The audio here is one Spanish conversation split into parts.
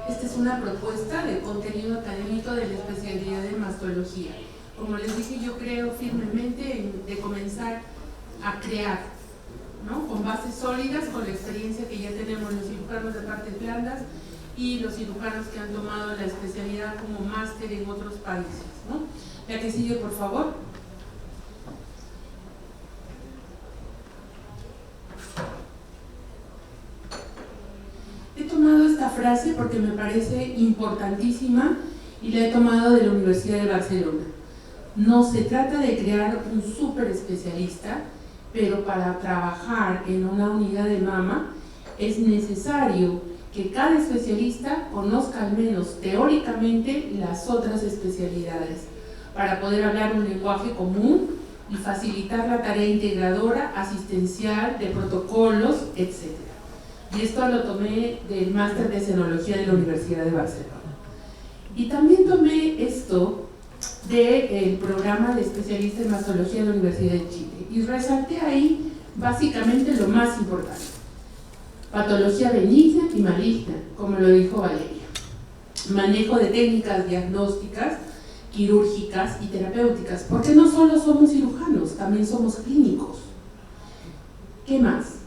Esta es una propuesta de contenido académico de la especialidad de mastología. Como les dije, yo creo firmemente de comenzar a crear, ¿no? Con bases sólidas, con la experiencia que ya tenemos los cirujanos de partes blandas y los cirujanos que han tomado la especialidad como máster en otros países, ¿no? La que sigue, por favor. He tomado esta frase porque me parece importantísima y la he tomado de la Universidad de Barcelona. No se trata de crear un súper especialista, pero para trabajar en una unidad de mama es necesario que cada especialista conozca al menos teóricamente las otras especialidades para poder hablar un lenguaje común y facilitar la tarea integradora, asistencial, de protocolos, etc. Y esto lo tomé del máster de escenología de la Universidad de Barcelona. Y también tomé esto del programa de especialista en mastología de la Universidad de Chile y resalté ahí básicamente lo más importante: patología benigna y maligna, como lo dijo Valeria, manejo de técnicas diagnósticas, quirúrgicas y terapéuticas, porque no solo somos cirujanos, también somos clínicos. ¿Qué más?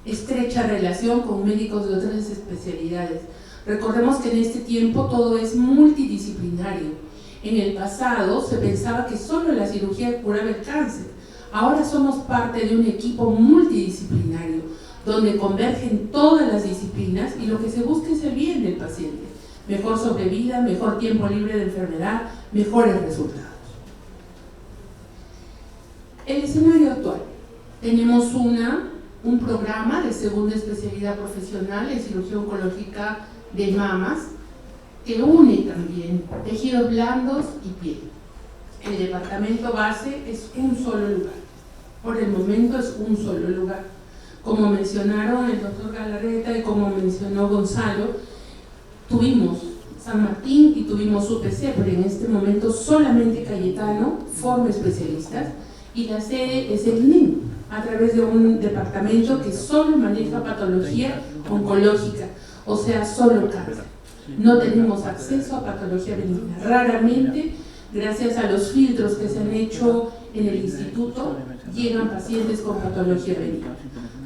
Estrecha relación con médicos de otras especialidades. Recordemos que en este tiempo todo es multidisciplinario. En el pasado se pensaba que solo la cirugía curaba el cáncer. Ahora somos parte de un equipo multidisciplinario, donde convergen todas las disciplinas y lo que se busca es el bien del paciente. Mejor sobrevida, mejor tiempo libre de enfermedad, mejores resultados. El escenario actual. Tenemos un programa de segunda especialidad profesional en cirugía oncológica de mamas que une también tejidos blandos y piel. El departamento base es un solo lugar. Por el momento es un solo lugar. Como mencionaron el doctor Galarreta y como mencionó Gonzalo, tuvimos San Martín y tuvimos UPC, pero en este momento solamente Cayetano forma especialistas y la sede es el INEM, a través de un departamento que solo maneja patología oncológica, o sea, solo cáncer. No tenemos acceso a patología benigna. Raramente, gracias a los filtros que se han hecho en el instituto, llegan pacientes con patología benigna.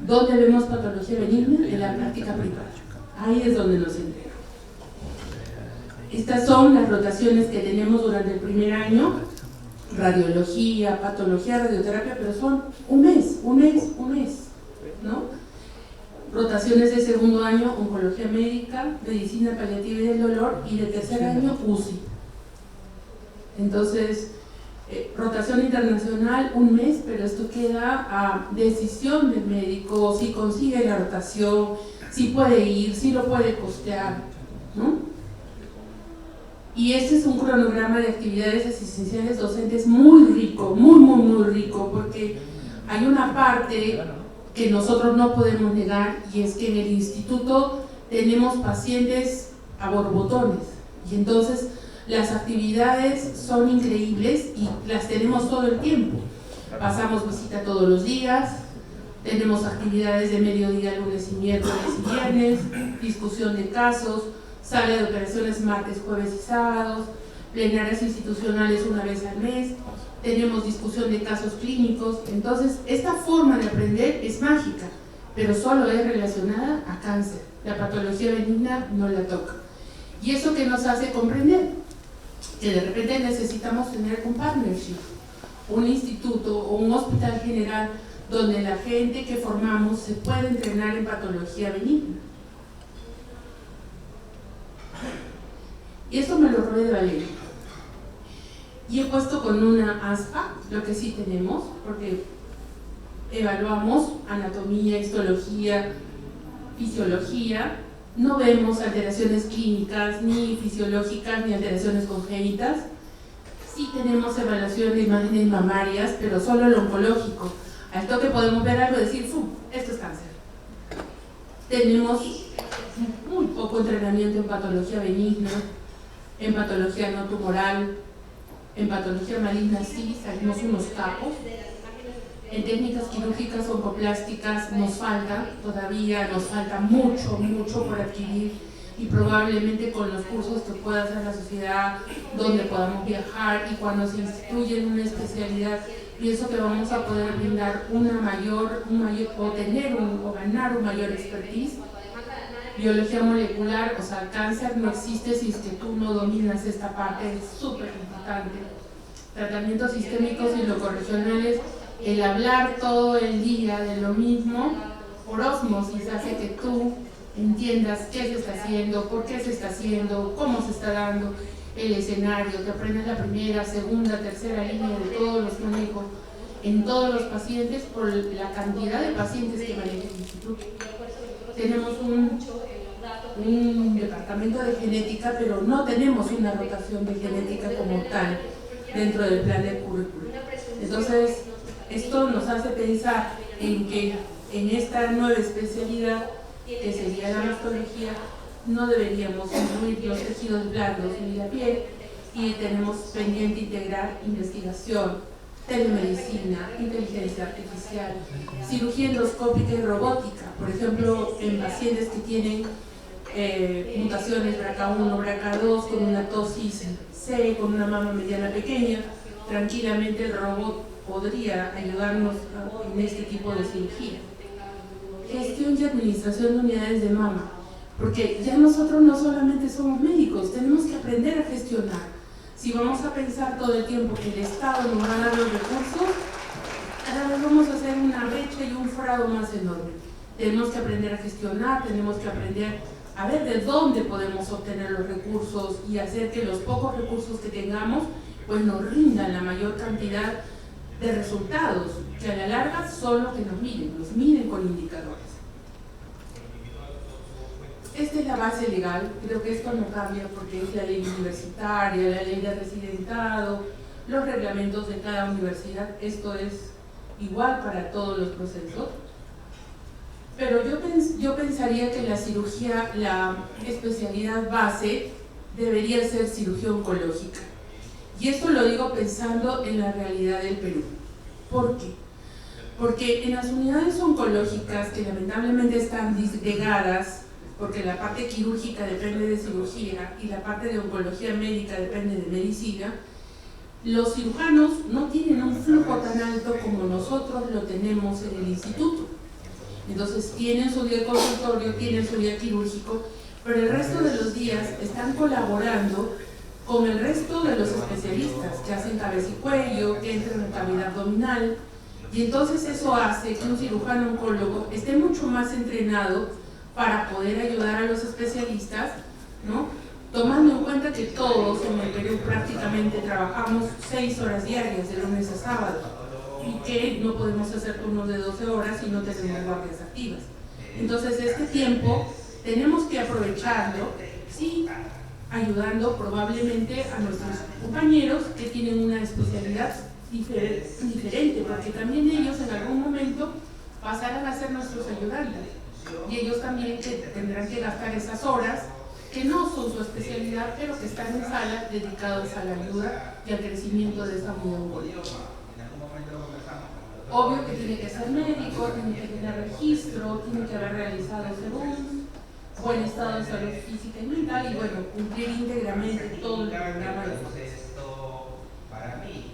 ¿Dónde vemos patología benigna? En la práctica privada. Ahí es donde nos entregan. Estas son las rotaciones que tenemos durante el primer año: radiología, patología, radioterapia, pero son un mes, ¿no? Rotaciones de segundo año, oncología médica, medicina paliativa y del dolor, y de tercer año, UCI. Entonces, rotación internacional, un mes, pero esto queda a decisión del médico, si consigue la rotación, si puede ir, si lo puede costear, ¿no? Y este es un cronograma de actividades asistenciales docentes muy rico, muy rico, porque hay una parte que nosotros no podemos negar, y es que en el instituto tenemos pacientes a borbotones, y entonces las actividades son increíbles y las tenemos todo el tiempo. Pasamos visita todos los días, tenemos actividades de mediodía, lunes y miércoles y viernes, discusión de casos, sala de operaciones martes, jueves y sábados, plenarias institucionales una vez al mes, tenemos discusión de casos clínicos. Entonces, esta forma de aprender es mágica, pero solo es relacionada a cáncer. La patología benigna no la toca. Y eso que nos hace comprender que de repente necesitamos tener un partnership, un instituto o un hospital general donde la gente que formamos se puede entrenar en patología benigna. Y esto me lo robé de Valeria. Y he puesto con una aspa lo que sí tenemos, porque evaluamos anatomía, histología, fisiología, no vemos alteraciones clínicas, ni fisiológicas, ni alteraciones congénitas. Sí tenemos evaluación de imágenes mamarias, pero solo lo oncológico. Al toque podemos ver algo y decir, ¡fum!, esto es cáncer. Tenemos muy poco entrenamiento en patología benigna, en patología no tumoral, en patología maligna sí, salimos unos capos. En técnicas quirúrgicas oncoplásticas nos falta, todavía nos falta mucho por adquirir. y probablemente con los cursos que pueda hacer la sociedad, donde podamos viajar, y cuando se instituye en una especialidad, pienso que vamos a poder brindar o ganar un mayor expertise. Biología molecular, o sea, cáncer no existe si es que tú no dominas esta parte, es súper importante. Tratamientos sistémicos y locorregionales, el hablar todo el día de lo mismo, por ósmosis, hace que tú entiendas qué se está haciendo, por qué se está haciendo, cómo se está dando el escenario, te aprendes la primera, segunda, tercera línea de todos los manejos en todos los pacientes por la cantidad de pacientes que maneja el instituto. Tenemos un departamento de genética, pero no tenemos una rotación de genética como tal dentro del plan de currículum. Entonces, esto nos hace pensar en que en esta nueva especialidad, que sería la mastología, no deberíamos incluir los tejidos blandos ni la piel, y tenemos pendiente integrar investigación, telemedicina, inteligencia artificial, cirugía endoscópica y robótica, por ejemplo, en pacientes que tienen mutaciones BRCA1, BRCA2, con una tosis C, con una mama mediana pequeña, tranquilamente el robot podría ayudarnos en este tipo de cirugía. Gestión y administración de unidades de mama, porque ya nosotros no solamente somos médicos, tenemos que aprender a gestionar. Si vamos a pensar todo el tiempo que el Estado nos va a dar los recursos, cada vez vamos a hacer una brecha y un fraude más enorme. Tenemos que aprender a gestionar, tenemos que aprender a ver de dónde podemos obtener los recursos y hacer que los pocos recursos que tengamos pues nos rindan la mayor cantidad de resultados, que a la larga son los que nos miden con indicadores. Esta es la base legal, creo que esto no cambia porque es la ley universitaria, la ley de residentado, los reglamentos de cada universidad, esto es igual para todos los procesos. Pero yo pensaría que la cirugía, la especialidad base, debería ser cirugía oncológica. Y esto lo digo pensando en la realidad del Perú. ¿Por qué? Porque en las unidades oncológicas, que lamentablemente están disgregadas, porque la parte quirúrgica depende de cirugía y la parte de oncología médica depende de medicina, los cirujanos no tienen un flujo tan alto como nosotros lo tenemos en el instituto. Entonces tienen su día de consultorio, tienen su día quirúrgico, pero el resto de los días están colaborando con el resto de los especialistas que hacen cabeza y cuello, que entran en cavidad abdominal, y entonces eso hace que un cirujano oncólogo esté mucho más entrenado para poder ayudar a los especialistas, ¿no? Tomando en cuenta que todos en el Perú prácticamente trabajamos 6 horas diarias, de lunes a sábado, y que no podemos hacer turnos de 12 horas si no tenemos guardias activas. Entonces este tiempo tenemos que aprovecharlo, sí, ayudando probablemente a nuestros compañeros que tienen una especialidad diferente, porque también ellos en algún momento pasarán a ser nuestros ayudantes, y ellos también tendrán que gastar esas horas que no son su especialidad, pero que están en sala dedicados a la ayuda y al crecimiento de esa unidad oncológica. Obvio que tiene que ser médico, tiene que tener registro, tiene que haber realizado según buen estado de salud física y mental, y bueno, cumplir íntegramente todo el programa de proceso.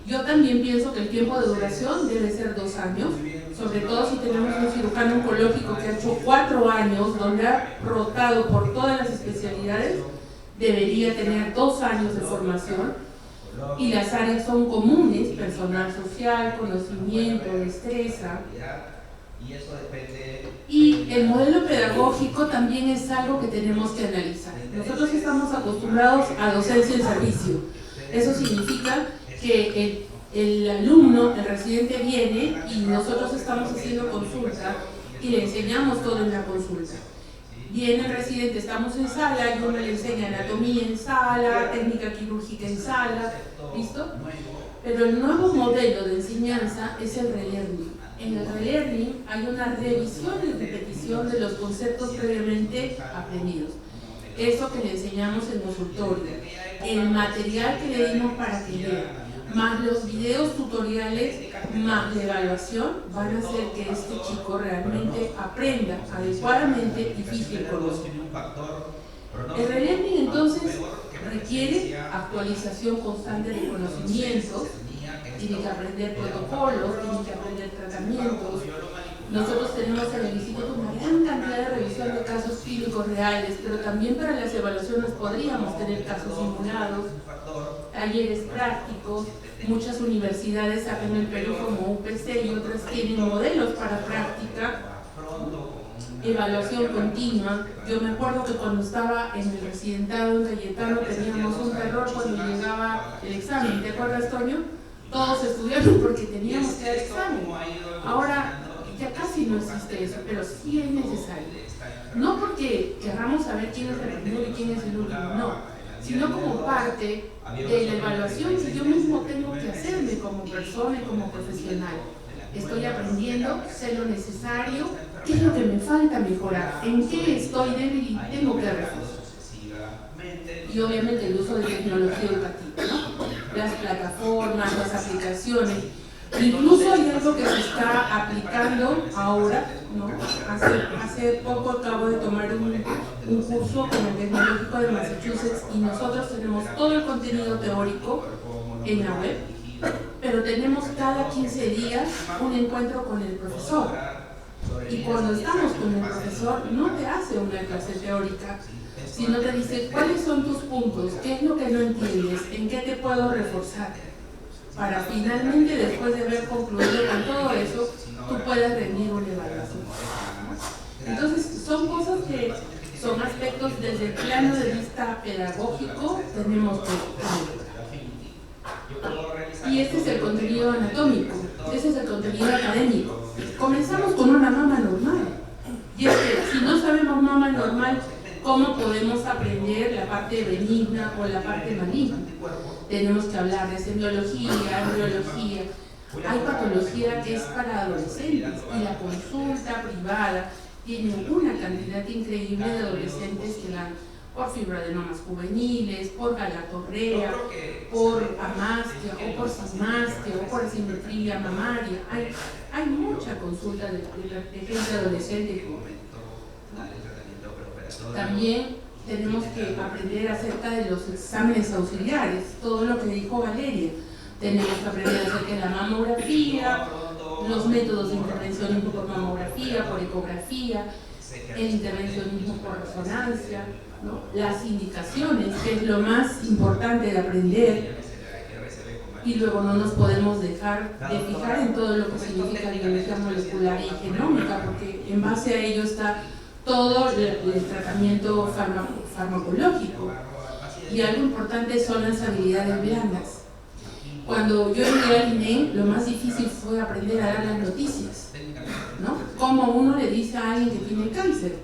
Yo también pienso que el tiempo de duración debe ser 2 años, sobre todo si tenemos un cirujano oncológico que ha hecho 4 años, donde ha rotado por todas las especialidades, debería tener 2 años de formación, y las áreas son comunes: personal social, conocimiento, destreza. Y el modelo pedagógico también es algo que tenemos que analizar. Nosotros estamos acostumbrados a docencia en servicio. Eso significa que el alumno, el residente viene y nosotros estamos haciendo consulta y le enseñamos todo en la consulta. Viene el residente, estamos en sala y uno le enseña anatomía en sala, técnica quirúrgica en sala, ¿listo? Pero el nuevo modelo de enseñanza es el relearning. En el relearning hay una revisión y repetición de los conceptos previamente aprendidos. Eso que le enseñamos en consultorio, el material que le dimos para que lea, más los videos tutoriales, más la evaluación, van a hacer que este chico realmente aprenda adecuadamente y fije el conocimiento. El relearning entonces requiere actualización constante de conocimientos, tiene que aprender protocolos, tiene que aprender tratamientos. Nosotros tenemos en el instituto una gran cantidad de revisión de casos clínicos reales, pero también para las evaluaciones podríamos tener casos simulados, talleres prácticos. Muchas universidades acá en el Perú como UPC y otras tienen modelos para práctica, evaluación continua. Yo me acuerdo que cuando estaba en el residentado en Cayetano teníamos un terror cuando llegaba el examen. ¿Te acuerdas, Toño? Todos estudiaron porque teníamos que dar examen. Ahora ya casi no existe eso, pero sí es necesario. No porque queramos saber quién es el primero y quién es el último, no, sino como parte de la evaluación que yo mismo tengo que hacerme como persona y como profesional. Estoy aprendiendo, sé lo necesario, qué es lo que me falta mejorar, en qué estoy débil y tengo que reforzar. Y obviamente el uso de tecnología educativa, ¿no? Las plataformas, las aplicaciones. Incluso hay algo que se está aplicando ahora, ¿no? Hace poco acabo de tomar un curso con el Tecnológico de Massachusetts y nosotros tenemos todo el contenido teórico en la web, pero tenemos cada 15 días un encuentro con el profesor. Y cuando estamos con el profesor no te hace una clase teórica, sino te dice cuáles son tus puntos, qué es lo que no entiendes, en qué te puedo reforzar, para finalmente, después de haber concluido con todo eso, tú puedas rendir una evaluación. Entonces, son cosas que son aspectos desde el plano de vista pedagógico, tenemos que y este es el contenido anatómico, ese es el contenido académico. Comenzamos con una mama normal, y es que si no sabemos mama normal, ¿cómo podemos aprender la parte benigna o la parte maligna? Tenemos que hablar de semiología, embriología. Hay patología que es para adolescentes y la consulta privada tiene una cantidad increíble de adolescentes que dan por fibroadenomas juveniles, por galatorrea, por amastia o por simastia o por asimetría mamaria. Hay mucha consulta de gente adolescente. También tenemos que aprender acerca de los exámenes auxiliares, todo lo que dijo Valeria. Tenemos que aprender acerca de la mamografía, los métodos de intervencionismo por mamografía, por ecografía, el intervencionismo por resonancia, ¿no? Las indicaciones, que es lo más importante de aprender. Y luego no nos podemos dejar de fijar en todo lo que significa biología molecular y genómica, porque en base a ello está todo el tratamiento farmacológico. Y algo importante son las habilidades blandas. Cuando yo llegué al INEM, lo más difícil fue aprender a dar las noticias, ¿no? Cómo uno le dice a alguien que tiene cáncer,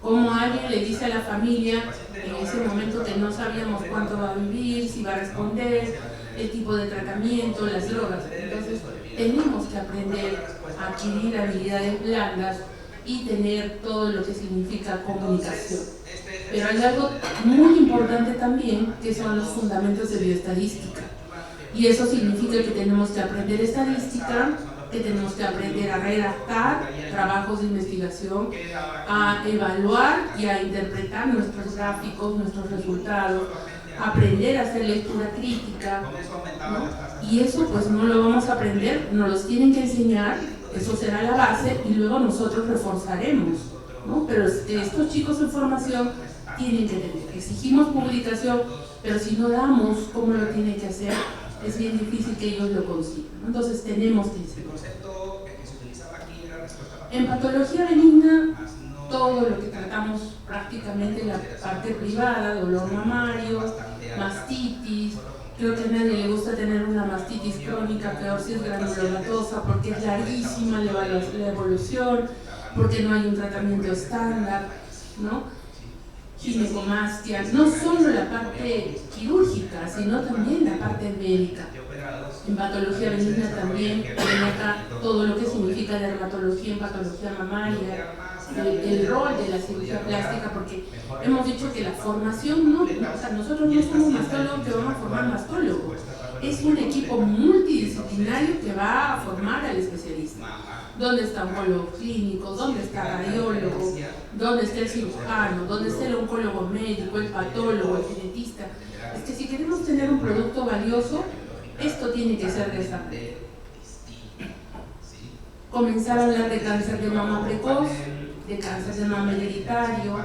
cómo alguien le dice a la familia en ese momento que no sabíamos cuánto va a vivir, si va a responder, el tipo de tratamiento, las drogas. Entonces tenemos que aprender a adquirir habilidades blandas y tener todo lo que significa comunicación. Pero hay algo muy importante también, que son los fundamentos de bioestadística. Y eso significa que tenemos que aprender estadística, que tenemos que aprender a redactar trabajos de investigación, a evaluar y a interpretar nuestros gráficos, nuestros resultados, aprender a hacer lectura crítica, ¿no? Y eso pues no lo vamos a aprender, nos los tienen que enseñar, eso será la base y luego nosotros reforzaremos, ¿no? Pero estos chicos en formación tienen que tener, exigimos publicación, pero si no damos cómo lo tienen que hacer, es bien difícil que ellos lo consigan, ¿no? Entonces tenemos que enseñar. En patología benigna, todo lo que tratamos prácticamente en la parte privada, dolor mamario, mastitis. Creo que a nadie le gusta tener una mastitis crónica, peor si es granulomatosa, porque es larguísima la evolución, porque no hay un tratamiento estándar, ¿no? Ginecomastia, no solo la parte quirúrgica, sino también la parte médica. En patología benigna también viene acá todo lo que significa dermatología en patología mamaria, el rol de la cirugía plástica, porque hemos dicho que la formación o sea, nosotros no somos mastólogos que vamos a formar mastólogos. es un equipo multidisciplinario que va a formar al especialista. ¿Dónde está oncólogo clínico? ¿Dónde está radiólogo? ¿Dónde está el cirujano? ¿Dónde está el oncólogo médico, el patólogo, el genetista? Es que si queremos tener un producto valioso, esto tiene que ser de esta manera. Comenzar a hablar de cáncer de mama precoz, de cáncer de mama hereditario,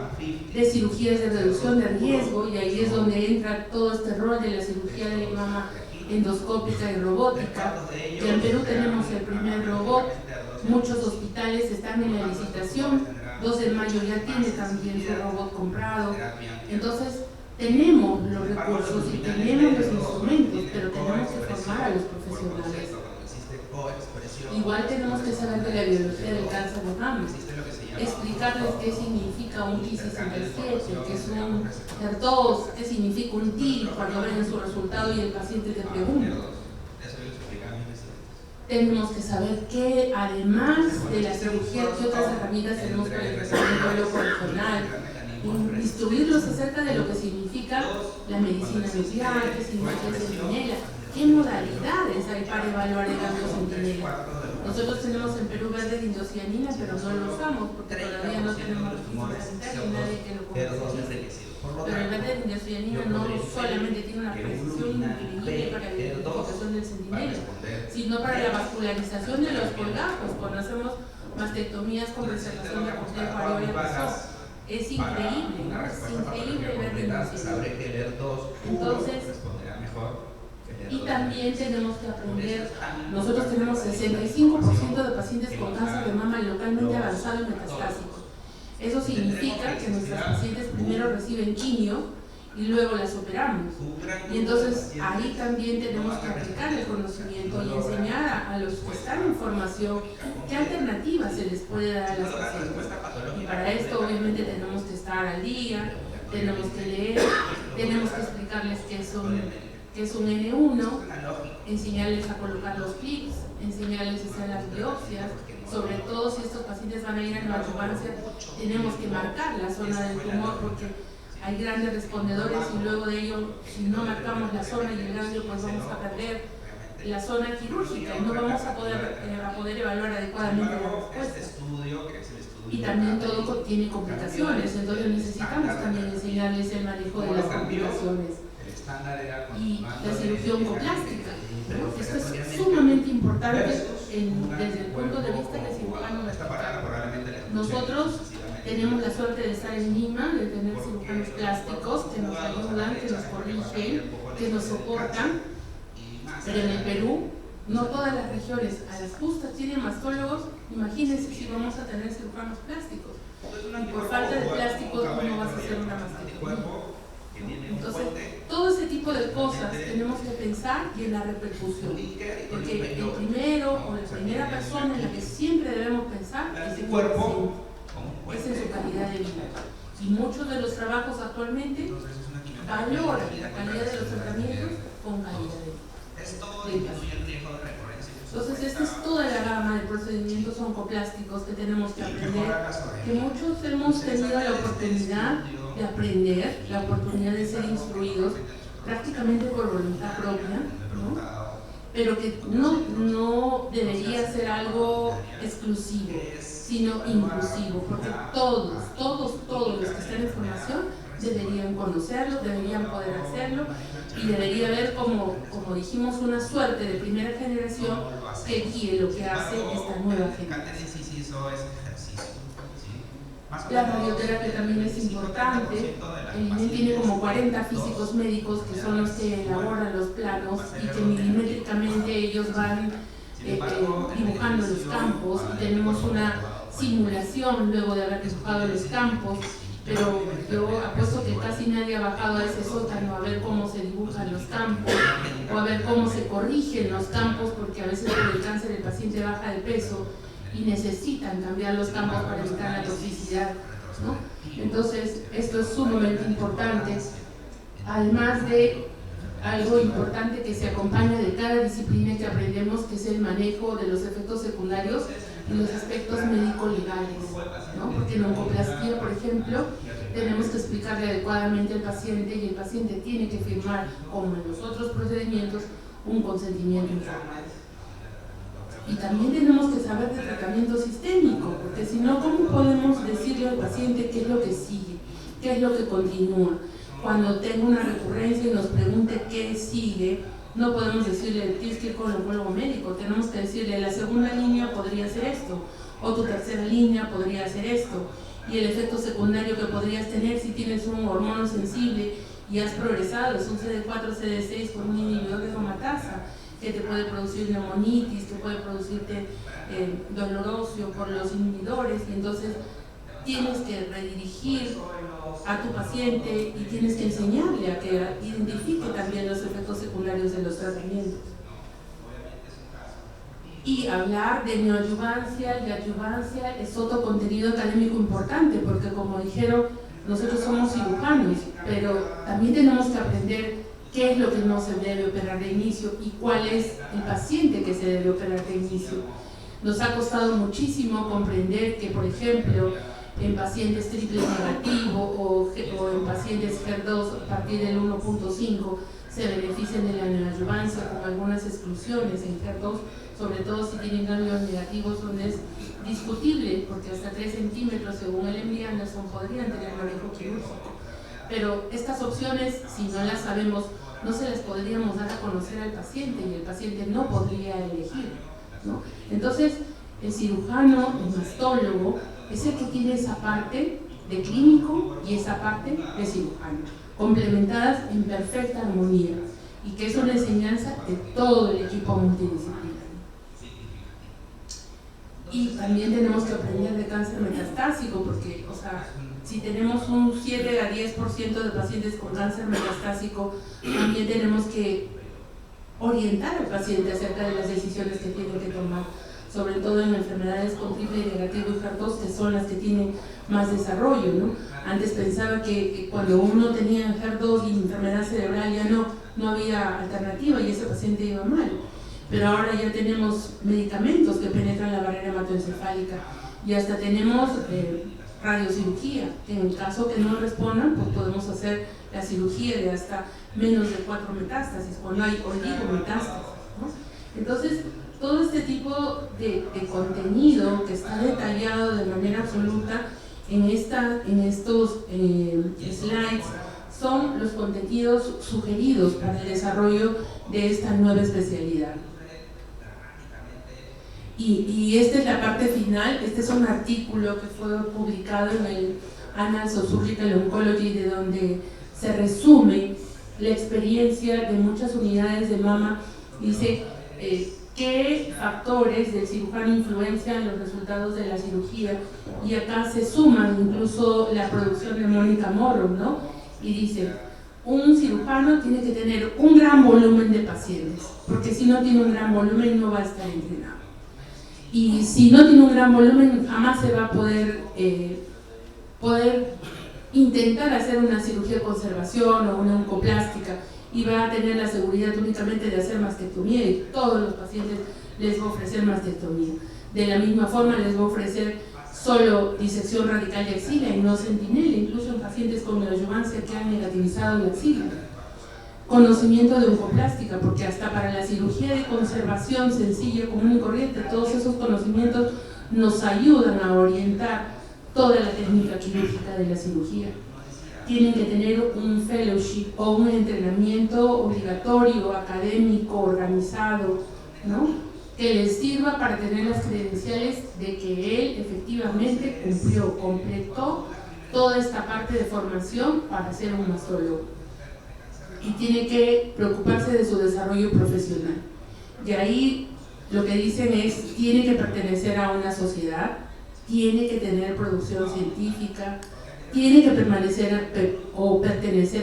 de cirugías de reducción de riesgo, y ahí es donde entra todo este rol de la cirugía de mama endoscópica y robótica, que en Perú tenemos el primer robot, muchos hospitales están en la licitación, 2 de mayo ya tiene también su robot comprado, entonces tenemos los recursos y tenemos los instrumentos, pero tenemos que formar a los profesionales. Igual tenemos que saber de la biología del cáncer de mama, explicarles qué significa un Ki-67, qué es un HER2, qué significa un TIL cuando ven su resultado y el paciente te pregunta. Tenemos que saber que además de la cirugía, qué otras herramientas tenemos para el tratamiento regional, instruirlos acerca de lo que significa la medicina nuclear, qué significa el centinela, qué modalidades hay para evaluar el ganglio centinela. Nosotros tenemos en Perú verde de indocianina, pero no lo usamos porque todavía no tenemos registro sanitario y nadie que lo comercialice. Pero el verde de indocianina no solamente tiene una precisión increíble para la identificación del centinela, sino para la vascularización de los colgajos cuando hacemos mastectomías con preservación de complejo areola. Es increíble, ¿no? Es increíble el verde de indocianina. Entonces, y también tenemos que aprender, nosotros tenemos 65% de pacientes con cáncer de mama localmente avanzado y metastásico. Eso significa que nuestras pacientes primero reciben quimio y luego las operamos. Y entonces ahí también tenemos que aplicar el conocimiento y enseñar a los que están en formación qué alternativas se les puede dar a las pacientes. Y para esto obviamente tenemos que estar al día, tenemos que leer, tenemos que explicarles qué es un N1, enseñarles a colocar los clips, enseñarles a hacer las biopsias, sobre todo si estos pacientes van a ir a la adjuvancia, tenemos que marcar la zona del tumor porque hay grandes respondedores y luego de ello, si no marcamos la zona y el ganglio, pues vamos a perder la zona quirúrgica y no vamos a poder evaluar adecuadamente la respuesta. Y también todo tiene complicaciones, entonces necesitamos también enseñarles el manejo de las complicaciones. Y la cirugía oncoplástica, ¿no? Esto es sumamente importante desde el punto de vista del cirujano plástico. Nosotros tenemos la suerte de estar en Lima, de tener cirujanos plásticos que nos ayudan, que nos corrigen, que nos soportan, pero en el Perú no todas las regiones a las justas tienen mastólogos. Imagínense si vamos a tener cirujanos plásticos y por falta de plásticos ¿cómo vas a hacer una mastectomía? Entonces, todo ese tipo de cosas tenemos que pensar y en la repercusión, porque el primero o la primera persona en la que siempre debemos pensar es en el paciente, es en su calidad de vida. Y muchos de los trabajos actualmente valoran la calidad de los tratamientos con calidad de vida. Entonces, esta es toda la gama de procedimientos oncoplásticos que tenemos que aprender, que muchos hemos tenido la oportunidad de aprender, la oportunidad de ser instruidos prácticamente por voluntad propia, ¿no? Pero que no debería ser algo exclusivo, sino inclusivo, porque todos los que están en formación deberían conocerlo, deberían poder hacerlo y debería haber, como dijimos, una suerte de primera generación que guíe lo que hace esta nueva generación. La radioterapia también es importante. El INE tiene como 40 físicos médicos que son los que elaboran los planos y que milimétricamente ellos van dibujando los campos y tenemos una simulación luego de haber dibujado los campos, pero yo apuesto que casi nadie ha bajado a ese sótano a ver cómo se dibujan los campos o a ver cómo se corrigen los campos, porque a veces por el cáncer el paciente baja de peso y necesitan cambiar los campos para evitar la toxicidad, ¿no? Entonces, esto es sumamente importante, además de algo importante que se acompaña de cada disciplina que aprendemos, que es el manejo de los efectos secundarios y los aspectos médico-legales, ¿no? Porque en oncoplastía, por ejemplo, tenemos que explicarle adecuadamente al paciente y el paciente tiene que firmar, como en los otros procedimientos, un consentimiento informado. Y también tenemos que saber de tratamiento sistémico, porque si no, ¿cómo podemos decirle al paciente qué es lo que sigue, qué es lo que continúa? Cuando tenga una recurrencia y nos pregunte qué sigue, no podemos decirle, tienes que ir con el oncólogo médico, tenemos que decirle, la segunda línea podría ser esto, o tu tercera línea podría ser esto, y el efecto secundario que podrías tener si tienes un hormono sensible y has progresado, es un CD4, CD6 con un inhibidor de aromatasa, que te puede producir neumonitis, que puede producirte dolor óseo por los inhibidores, y entonces tienes que redirigir a tu paciente y tienes que enseñarle a que identifique también los efectos secundarios de los tratamientos. Y hablar de neoadyuvancia y adyuvancia es otro contenido académico importante, porque como dijeron, nosotros somos cirujanos, pero también tenemos que aprender qué es lo que no se debe operar de inicio y cuál es el paciente que se debe operar de inicio. Nos ha costado muchísimo comprender que, por ejemplo, en pacientes triple negativo o en pacientes HER2 a partir del 1.5 se benefician de la neoadyuvancia con algunas exclusiones en HER2, sobre todo si tienen cambios negativos donde es discutible, porque hasta 3 centímetros según el MD Anderson podrían tener manejo quirúrgico. Pero estas opciones, si no las sabemos, no se las podríamos dar a conocer al paciente y el paciente no podría elegir, ¿no? Entonces, el cirujano, el mastólogo, es el que tiene esa parte de clínico y esa parte de cirujano, complementadas en perfecta armonía, y que es una enseñanza de todo el equipo multidisciplinario. Y también tenemos que aprender de cáncer metastásico, porque, o sea, si tenemos un 7 a 10% de pacientes con cáncer metastásico, también tenemos que orientar al paciente acerca de las decisiones que tiene que tomar, sobre todo en enfermedades con triple negativo y HER2, que son las que tienen más desarrollo, ¿no? Antes pensaba que cuando uno tenía HER2 y enfermedad cerebral ya no había alternativa y ese paciente iba mal. Pero ahora ya tenemos medicamentos que penetran la barrera hematoencefálica y hasta tenemos radiocirugía, que en el caso que no respondan, pues podemos hacer la cirugía de hasta menos de 4 metástasis, cuando hay oligometástasis, ¿no? Entonces, todo este tipo de contenido que está detallado de manera absoluta en estos slides son los contenidos sugeridos para el desarrollo de esta nueva especialidad. Y esta es la parte final. Este es un artículo que fue publicado en el Annals of Surgical Oncology, de donde se resume la experiencia de muchas unidades de mama. Dice qué factores del cirujano influencian los resultados de la cirugía, y acá se suman incluso la producción de Mónica Morrow, ¿no? Y dice, un cirujano tiene que tener un gran volumen de pacientes, porque si no tiene un gran volumen no va a estar entrenado. Y si no tiene un gran volumen, jamás se va a poder intentar hacer una cirugía de conservación o una oncoplástica, y va a tener la seguridad únicamente de hacer mastectomía, y todos los pacientes les va a ofrecer mastectomía. De la misma forma les va a ofrecer solo disección radical de axila y no sentinela, incluso en pacientes con neoadyuvancia que han negativizado la axila. Conocimiento de oncoplástica, porque hasta para la cirugía de conservación sencilla, común y corriente, todos esos conocimientos nos ayudan a orientar toda la técnica quirúrgica de la cirugía. Tienen que tener un fellowship o un entrenamiento obligatorio, académico, organizado, ¿no?, que les sirva para tener las credenciales de que él efectivamente completó toda esta parte de formación para ser un mastólogo. Y tiene que preocuparse de su desarrollo profesional. Y ahí lo que dicen es, tiene que pertenecer a una sociedad, tiene que tener producción científica, tiene que pertenecer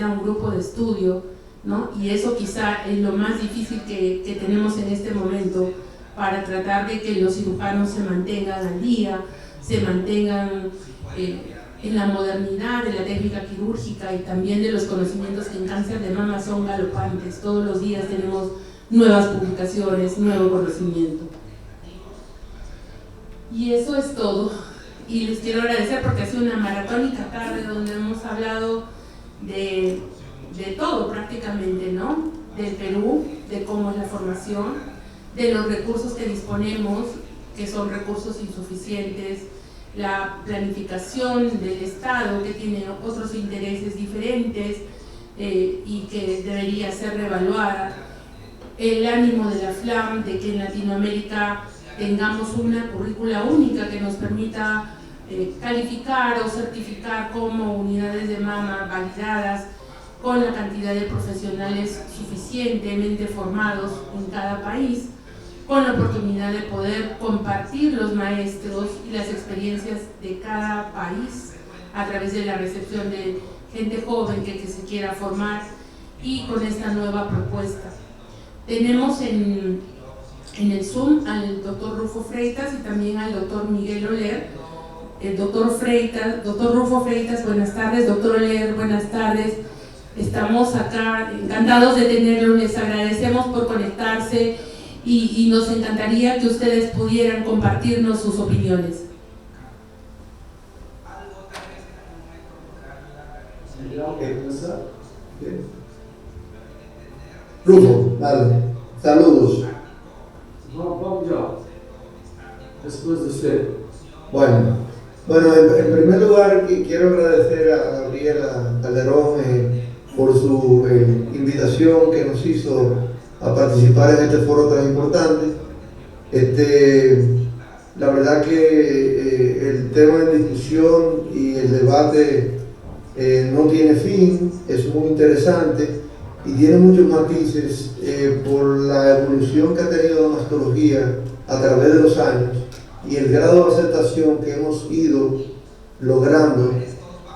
a un grupo de estudio, ¿no? Y eso quizá es lo más difícil que tenemos en este momento, para tratar de que los cirujanos se mantengan al día, se mantengan en la modernidad de la técnica quirúrgica y también de los conocimientos que en cáncer de mama son galopantes. Todos los días tenemos nuevas publicaciones, nuevo conocimiento. Y eso es todo. Y les quiero agradecer porque ha sido una maratónica tarde donde hemos hablado de todo prácticamente, ¿no? del Perú, de cómo es la formación, de los recursos que disponemos, que son recursos insuficientes, la planificación del Estado, que tiene otros intereses diferentes y que debería ser reevaluada, el ánimo de la FLAM de que en Latinoamérica tengamos una currícula única que nos permita calificar o certificar como unidades de mama validadas con la cantidad de profesionales suficientemente formados en cada país, con la oportunidad de poder compartir los maestros y las experiencias de cada país a través de la recepción de gente joven que se quiera formar, y con esta nueva propuesta. Tenemos en el Zoom al doctor Rufo Freitas y también al doctor Miguel Oller. El doctor Rufo Freitas, buenas tardes. Doctor Oller, buenas tardes. Estamos acá encantados de tenerlos, les agradecemos por conectarse y nos encantaría que ustedes pudieran compartirnos sus opiniones. Rufo, dale. Saludos. Vamos ya. Después de usted. Bueno, en primer lugar quiero agradecer a Gabriela Calderón por su invitación que nos hizo a participar en este foro tan importante. La verdad que el tema en discusión y el debate no tiene fin, es muy interesante y tiene muchos matices por la evolución que ha tenido la mastología a través de los años y el grado de aceptación que hemos ido logrando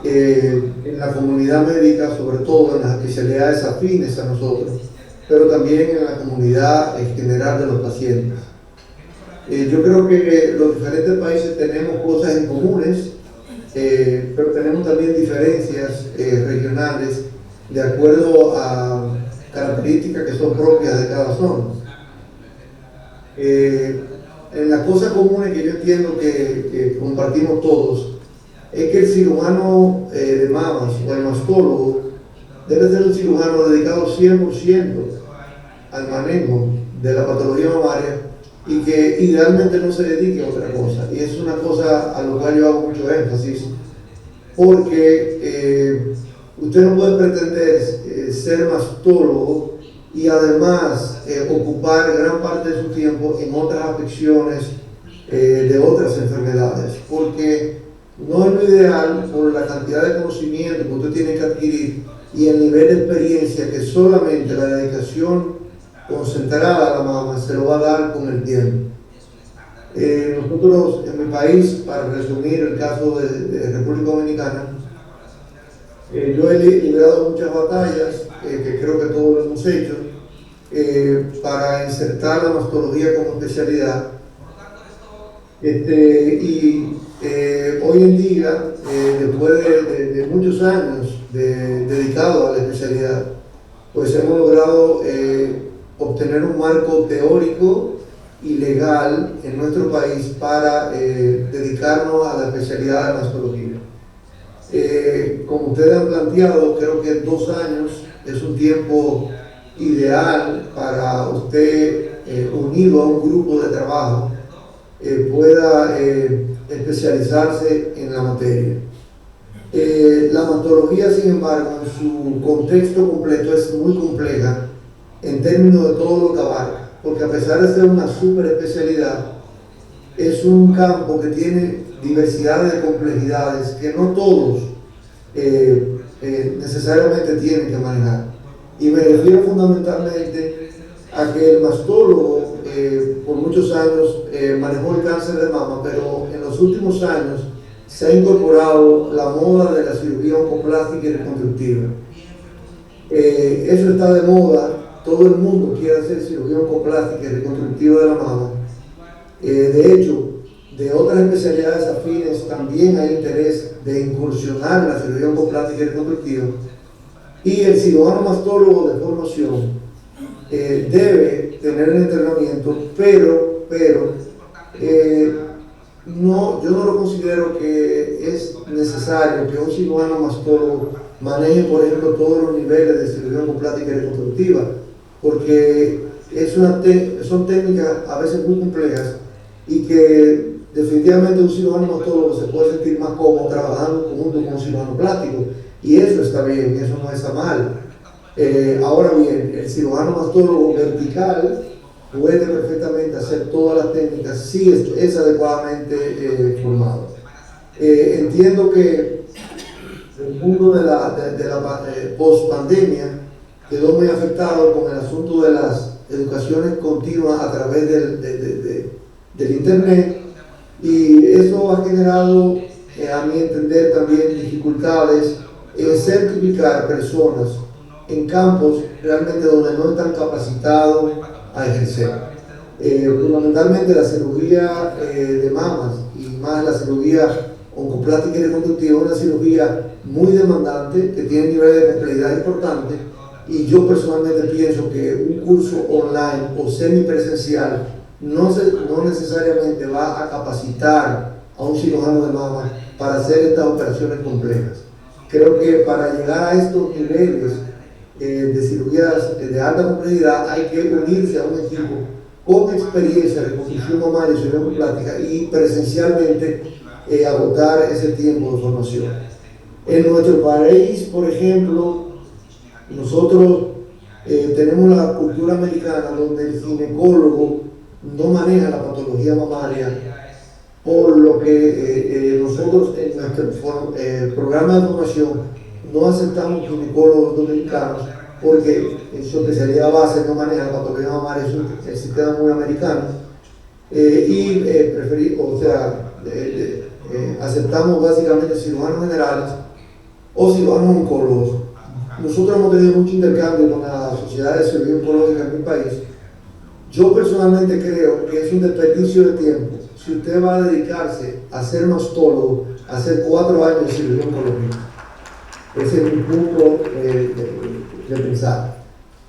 en la comunidad médica, sobre todo en las especialidades afines a nosotros, pero también en la comunidad en general de los pacientes. Yo creo que los diferentes países tenemos cosas en comunes, pero tenemos también diferencias regionales de acuerdo a características que son propias de cada zona. En las cosas comunes que yo entiendo que compartimos todos, es que el cirujano de mamas o el mastólogo debe ser un cirujano dedicado 100% al manejo de la patología mamaria y que idealmente no se dedique a otra cosa. Y es una cosa a lo cual yo hago mucho énfasis, porque usted no puede pretender ser mastólogo y además ocupar gran parte de su tiempo en otras afecciones de otras enfermedades, porque no es lo ideal por la cantidad de conocimiento que usted tiene que adquirir y el nivel de experiencia que solamente la dedicación concentrada a la mama se lo va a dar con el tiempo. Nosotros en mi país, para resumir el caso de República Dominicana, yo he librado muchas batallas, que creo que todos lo hemos hecho, para insertar la mastología como especialidad. Hoy en día, después de muchos años dedicado a la especialidad, pues hemos logrado obtener un marco teórico y legal en nuestro país para dedicarnos a la especialidad de mastología. Como ustedes han planteado, creo que 2 años es un tiempo ideal para usted, unido a un grupo de trabajo, pueda especializarse en la materia. La mastología, sin embargo, en su contexto completo es muy compleja en términos de todo lo que abarca, porque a pesar de ser una super especialidad, es un campo que tiene diversidad de complejidades que no todos necesariamente tienen que manejar. Y me refiero fundamentalmente a que el mastólogo por muchos años manejó el cáncer de mama, pero en los últimos años se ha incorporado la moda de la cirugía oncoplástica y reconstructiva. Eso está de moda, todo el mundo quiere hacer cirugía oncoplástica y reconstructiva de la mama. De hecho, de otras especialidades afines también hay interés de incursionar en la cirugía oncoplástica y reconstructiva. Y el cirujano mastólogo de formación debe tener el entrenamiento, pero yo no lo considero que es necesario que un cirujano mastólogo maneje, por ejemplo, todos los niveles de cirugía oncoplástica y reconstructiva. porque son técnicas a veces muy complejas y que definitivamente un cirujano mastólogo se puede sentir más cómodo trabajando junto con un cirujano plástico, y eso está bien, eso no está mal. Ahora bien, el cirujano mastólogo vertical puede perfectamente hacer todas las técnicas si es adecuadamente formado. Entiendo que el mundo de la post-pandemia quedó muy afectado con el asunto de las educaciones continuas a través del Internet, y eso ha generado, a mi entender, también dificultades en certificar personas en campos realmente donde no están capacitados a ejercer. Fundamentalmente la cirugía de mamas y más la cirugía oncoplástica y reconstructiva es una cirugía muy demandante que tiene niveles de complejidad importantes, y yo personalmente pienso que un curso online o semipresencial no necesariamente va a capacitar a un cirujano de mama para hacer estas operaciones complejas. Creo que para llegar a estos niveles de cirugías de alta complejidad hay que unirse a un equipo con experiencia de reconstrucción mamaria y cirugía oncoplástica y presencialmente agotar ese tiempo de formación. En nuestro país, por ejemplo, nosotros tenemos la cultura americana donde el ginecólogo no maneja la patología mamaria, por lo que nosotros en nuestro programa de formación no aceptamos ginecólogos dominicanos porque en su especialidad base no maneja la patología mamaria, es un sistema muy americano, aceptamos básicamente cirujanos generales o cirujanos oncólogos. Nosotros hemos tenido mucho intercambio con la Sociedad de Cirugía Oncológica en mi país. Yo personalmente creo que es un desperdicio de tiempo si usted va a dedicarse a ser mastólogo, a hacer 4 años de cirugía oncológica. Ese es mi punto de pensar.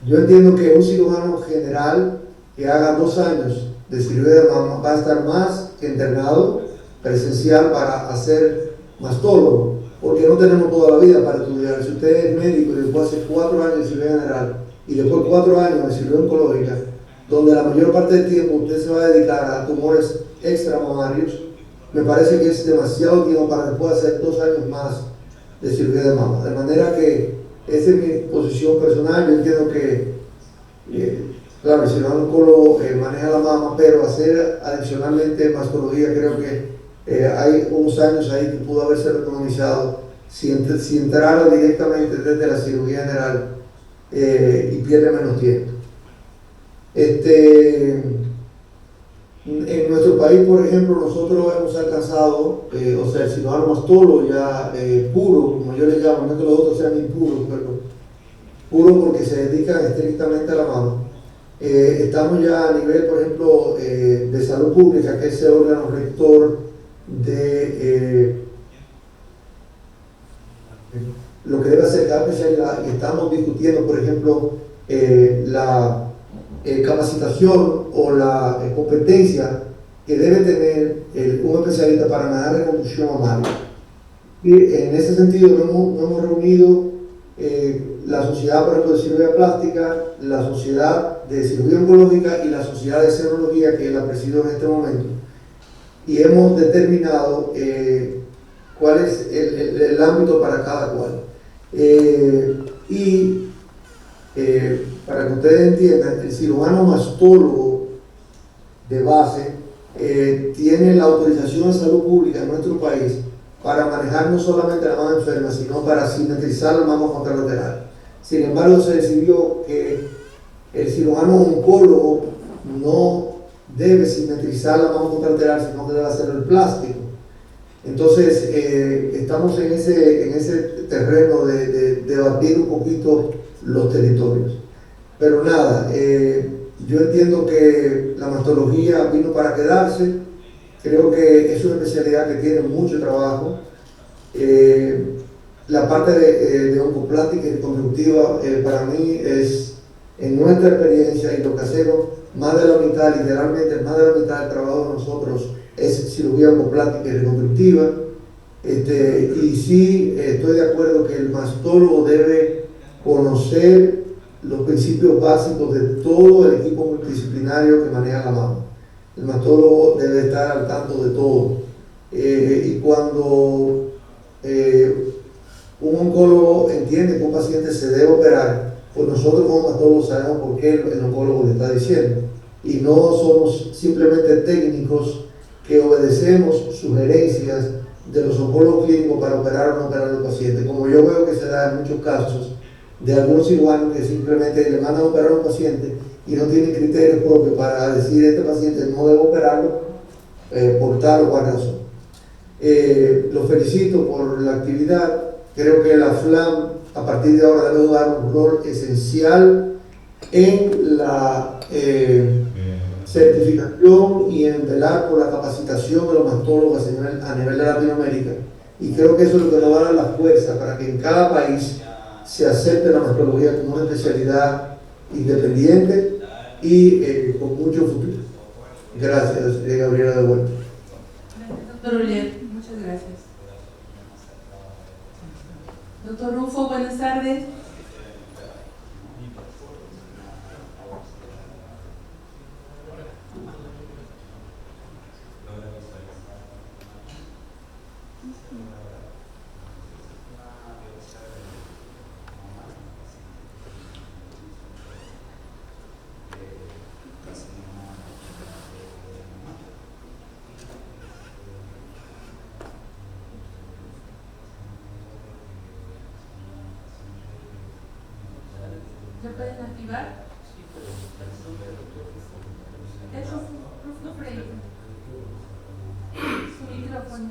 Yo entiendo que un cirujano general que haga 2 años de cirugía de mama va a estar más que internado presencial para hacer mastólogo, porque no tenemos toda la vida para estudiar. Si usted es médico y después hace 4 años de cirugía general y después 4 años de cirugía oncológica, donde la mayor parte del tiempo usted se va a dedicar a tumores extramamarios, me parece que es demasiado tiempo para después hacer 2 años más de cirugía de mama. De manera que esa es mi posición personal. Yo entiendo que, claro, el cirujano oncólogo maneja la mama, pero hacer adicionalmente mastología, creo que hay unos años ahí que pudo haberse economizado si entrara directamente desde la cirugía general y pierde menos tiempo. En nuestro país, por ejemplo, nosotros hemos alcanzado, el cirujano mastólogo ya puro, como yo le llamo, no es que los otros sean impuros, pero puro porque se dedican estrictamente a la mano. Estamos ya a nivel, por ejemplo, de salud pública, que es el órgano rector de lo que debe hacer cada especialidad, y estamos discutiendo, por ejemplo, la capacitación o la competencia que debe tener un especialista para manejar reconstrucción mamaria. Y en ese sentido nos hemos reunido la Sociedad, por ejemplo, de Cirugía Plástica, la Sociedad de Cirugía Oncológica y la Sociedad de Serología, que la presido en este momento, y hemos determinado cuál es el ámbito para cada cual. Para que ustedes entiendan, el cirujano mastólogo de base tiene la autorización de salud pública en nuestro país para manejar no solamente la mama enferma, sino para simetrizar la mama contralateral. Sin embargo, se decidió que el cirujano oncólogo no debe simetrizar la mama contralateral, sino que debe hacerlo el plástico. Entonces, estamos en ese terreno de debatir un poquito los territorios. Pero nada, yo entiendo que la mastología vino para quedarse. Creo que es una especialidad que tiene mucho trabajo. La parte de oncoplástica y reconstructiva para mí es, en nuestra experiencia y lo que hacemos, más de la mitad, literalmente más de la mitad del trabajo de nosotros es cirugía oncoplástica y reconstructiva. Y sí, estoy de acuerdo que el mastólogo debe conocer los principios básicos de todo el equipo multidisciplinario que maneja la mama. El mastólogo debe estar al tanto de todo. Y cuando un oncólogo entiende que un paciente se debe operar, pues nosotros como mastólogos sabemos por qué el oncólogo le está diciendo. Y no somos simplemente técnicos que obedecemos sugerencias de los oncólogos clínicos para operar o no operar al paciente, como yo veo que se da en muchos casos de algunos cirujanos que simplemente le mandan a operar a un paciente y no tienen criterios propios para decir este paciente no debe operarlo por tal o cual razón. Los felicito por la actividad. Creo que la FLAM a partir de ahora debe jugar un rol esencial en la certificación y en velar por la capacitación de los mastólogos a nivel de Latinoamérica. Y creo que eso es lo que nos va a dar la fuerza para que en cada país se acepte la mastología como una especialidad independiente y con mucho futuro. Gracias, Gabriela, de vuelta. Doctor Oller, muchas gracias. Doctor Rufo, buenas tardes. ¿Se pueden activar? Eso, Rufo Freire. Su micrófono.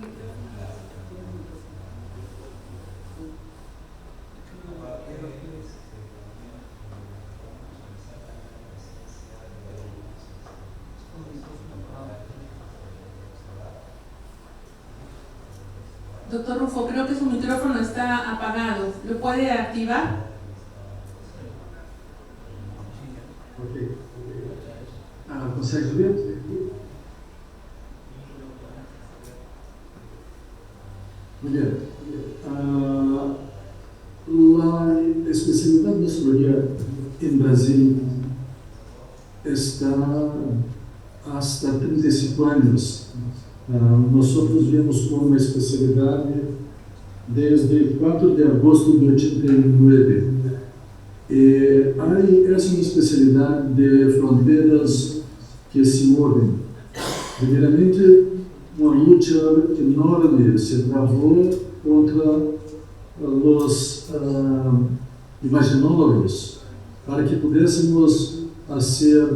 Doctor Rufo, creo que su micrófono está apagado. ¿Lo puede activar? Consegue ver? Muy bien. La especialidad de mastología en Brasil está hasta 35 años. Nosotros vemos como una especialidad desde el 4 de agosto de 89. Es una especialidad de fronteras que se mueven. Primeiramente, uma luta enorme se travou contra os imaginólogos para que pudéssemos fazer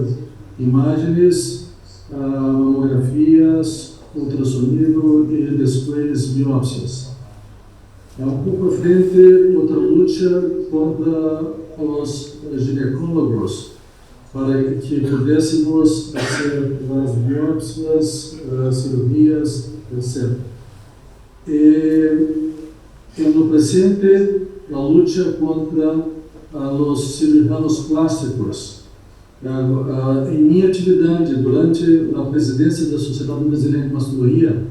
imagens, mamografias, ultrassonido e depois biópsias. Um pouco à frente, outra luta contra os ginecólogos para que pudéssemos fazer as biópsias, cirurgias, etc. E no presente, a luta contra os cirurgianos plásticos. Em minha atividade, durante a presidência da Sociedade Brasileira de Mastologia,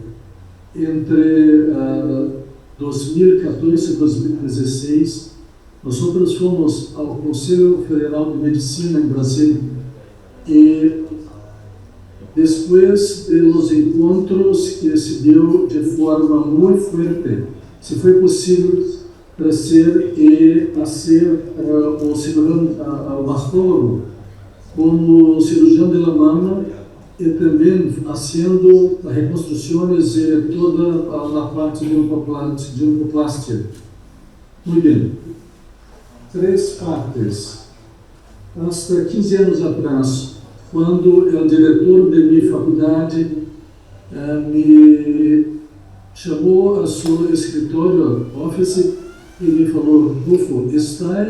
entre 2014 e 2016, nós fomos ao Conselho Federal de Medicina em Brasília e depois dos encontros que se deu de forma muito forte, se foi possível trazer e fazer o cirurgião, o mastólogo, como cirurgião de la mama e também fazendo reconstruções de toda a parte de oncoplástica. Muito bem. 3 partes. Hasta 15 anos atrás, quando o diretor de minha faculdade me chamou a seu escritório, office, e me falou: Rufo, está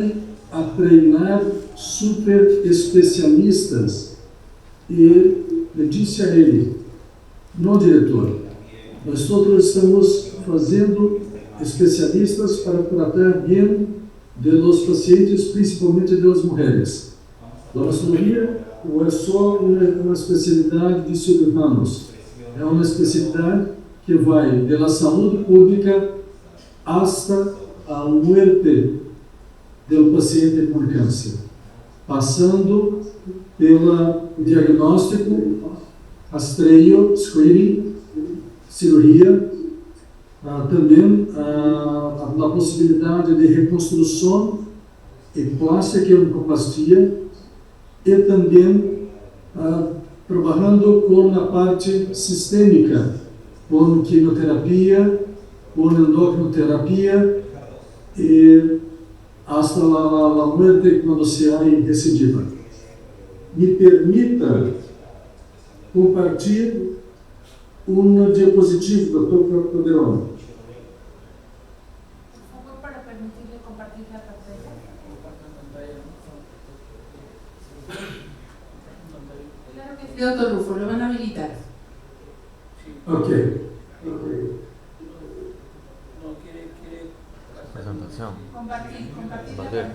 a treinar super especialistas. E eu disse a ele: não, diretor, nós todos estamos fazendo especialistas para tratar bem de los pacientes, principalmente de las mulheres. A mastologia não é só uma especialidade de cirujanos, é uma especialidade que vai da saúde pública hasta a morte do paciente com câncer. passando pelo diagnóstico, rastreio, screening, cirurgia, também a possibilidade de reconstrução e plástica e oncoplastia, e também trabalhando com a parte sistêmica, com quimioterapia, com endocrinoterapia e hasta a morte quando se há recidiva. Me permita compartilhar uma diapositiva, Dr. Calderón. Por favor, para permitirle compartir la pantalla. Claro que sí, doctor Rufo, lo van a habilitar. Ok. Presentación. Compartir la pantalla.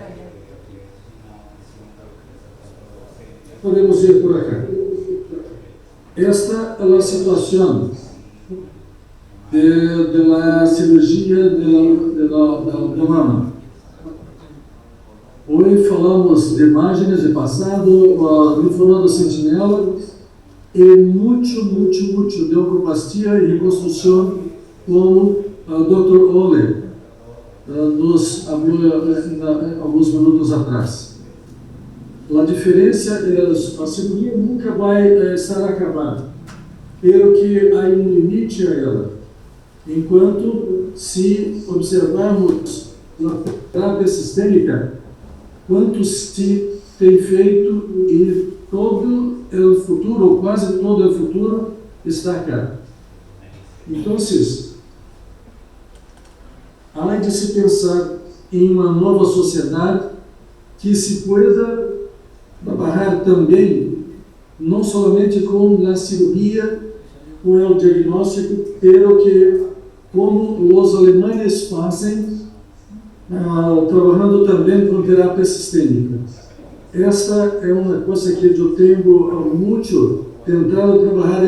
Podemos ir por acá. Esta é a situação da cirurgia da mama. Hoje falamos de imagens de passado, linfonodo sentinela e muito de oncoplastia e reconstrução, como o Dr. Ole nos falou alguns minutos atrás. A diferença é a cirurgia nunca vai estar acabada, pelo que há limite a ela. Enquanto, se observarmos a terapia sistêmica, quanto se tem feito e todo o futuro, ou quase todo o futuro, está cá. Então, há de se pensar em uma nova sociedade que se pueda trabalhar também, não somente com a cirurgia, com o diagnóstico, pero que, como os alemães fazem, trabalhando também com terapia sistêmica. Essa é uma coisa que eu tenho muito tentado trabalhar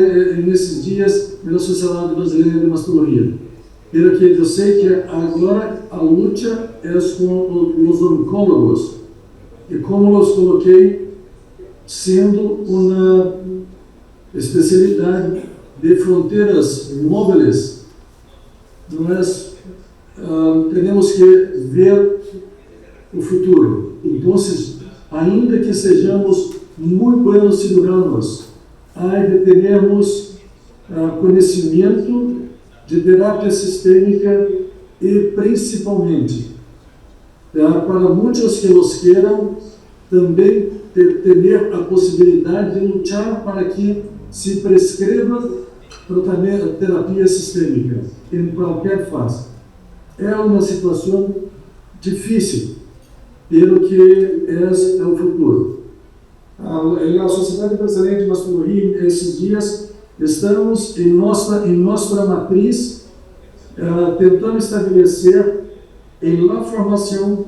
nesses dias na Sociedade Brasileira de Mastologia. Pero que eu sei que agora a luta é com os oncólogos. E como os coloquei, sendo uma especialidade de fronteiras móveis, nós temos que ver o futuro. Então, ainda que sejamos muito bons cirujanos, há de termos conhecimento de terapia sistêmica e, principalmente, para muitos que os queiram, também ter a possibilidade de lutar para que se prescreva terapia sistêmica em qualquer fase. É uma situação difícil, pelo que é o futuro. A Sociedade Brasileira de Mastologia, esses dias, estamos em nossa matriz tentando estabelecer em la formação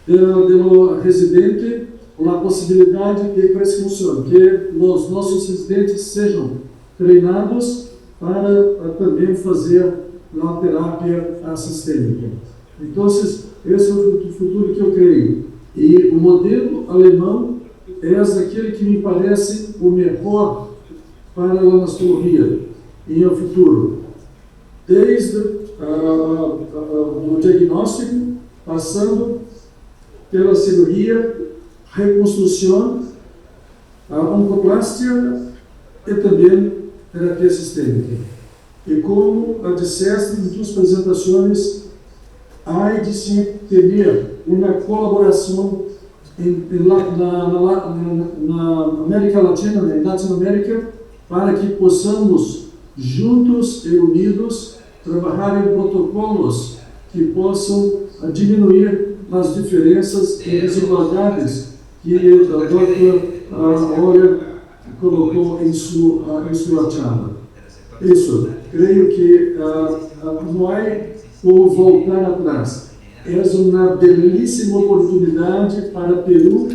do residente a possibilidade de prescrição, que os nossos residentes sejam treinados para também fazer a terapia sistêmica. Então, esse é o futuro que eu creio. E o modelo alemão é aquele que me parece o melhor para a mastologia e o futuro. Desde o diagnóstico, passando pela cirurgia, reconstrução, a oncoplastia e também terapia sistêmica. E como disseste em tuas apresentações, há de se ter uma colaboração na América Latina, na Latinoamérica, para que possamos, juntos e unidos, trabalhar em protocolos que possam diminuir as diferenças e desigualdades que o Dr. Ole colocou em sua charla. Isso, creio que não há como voltar atrás. É uma belíssima oportunidade para o Peru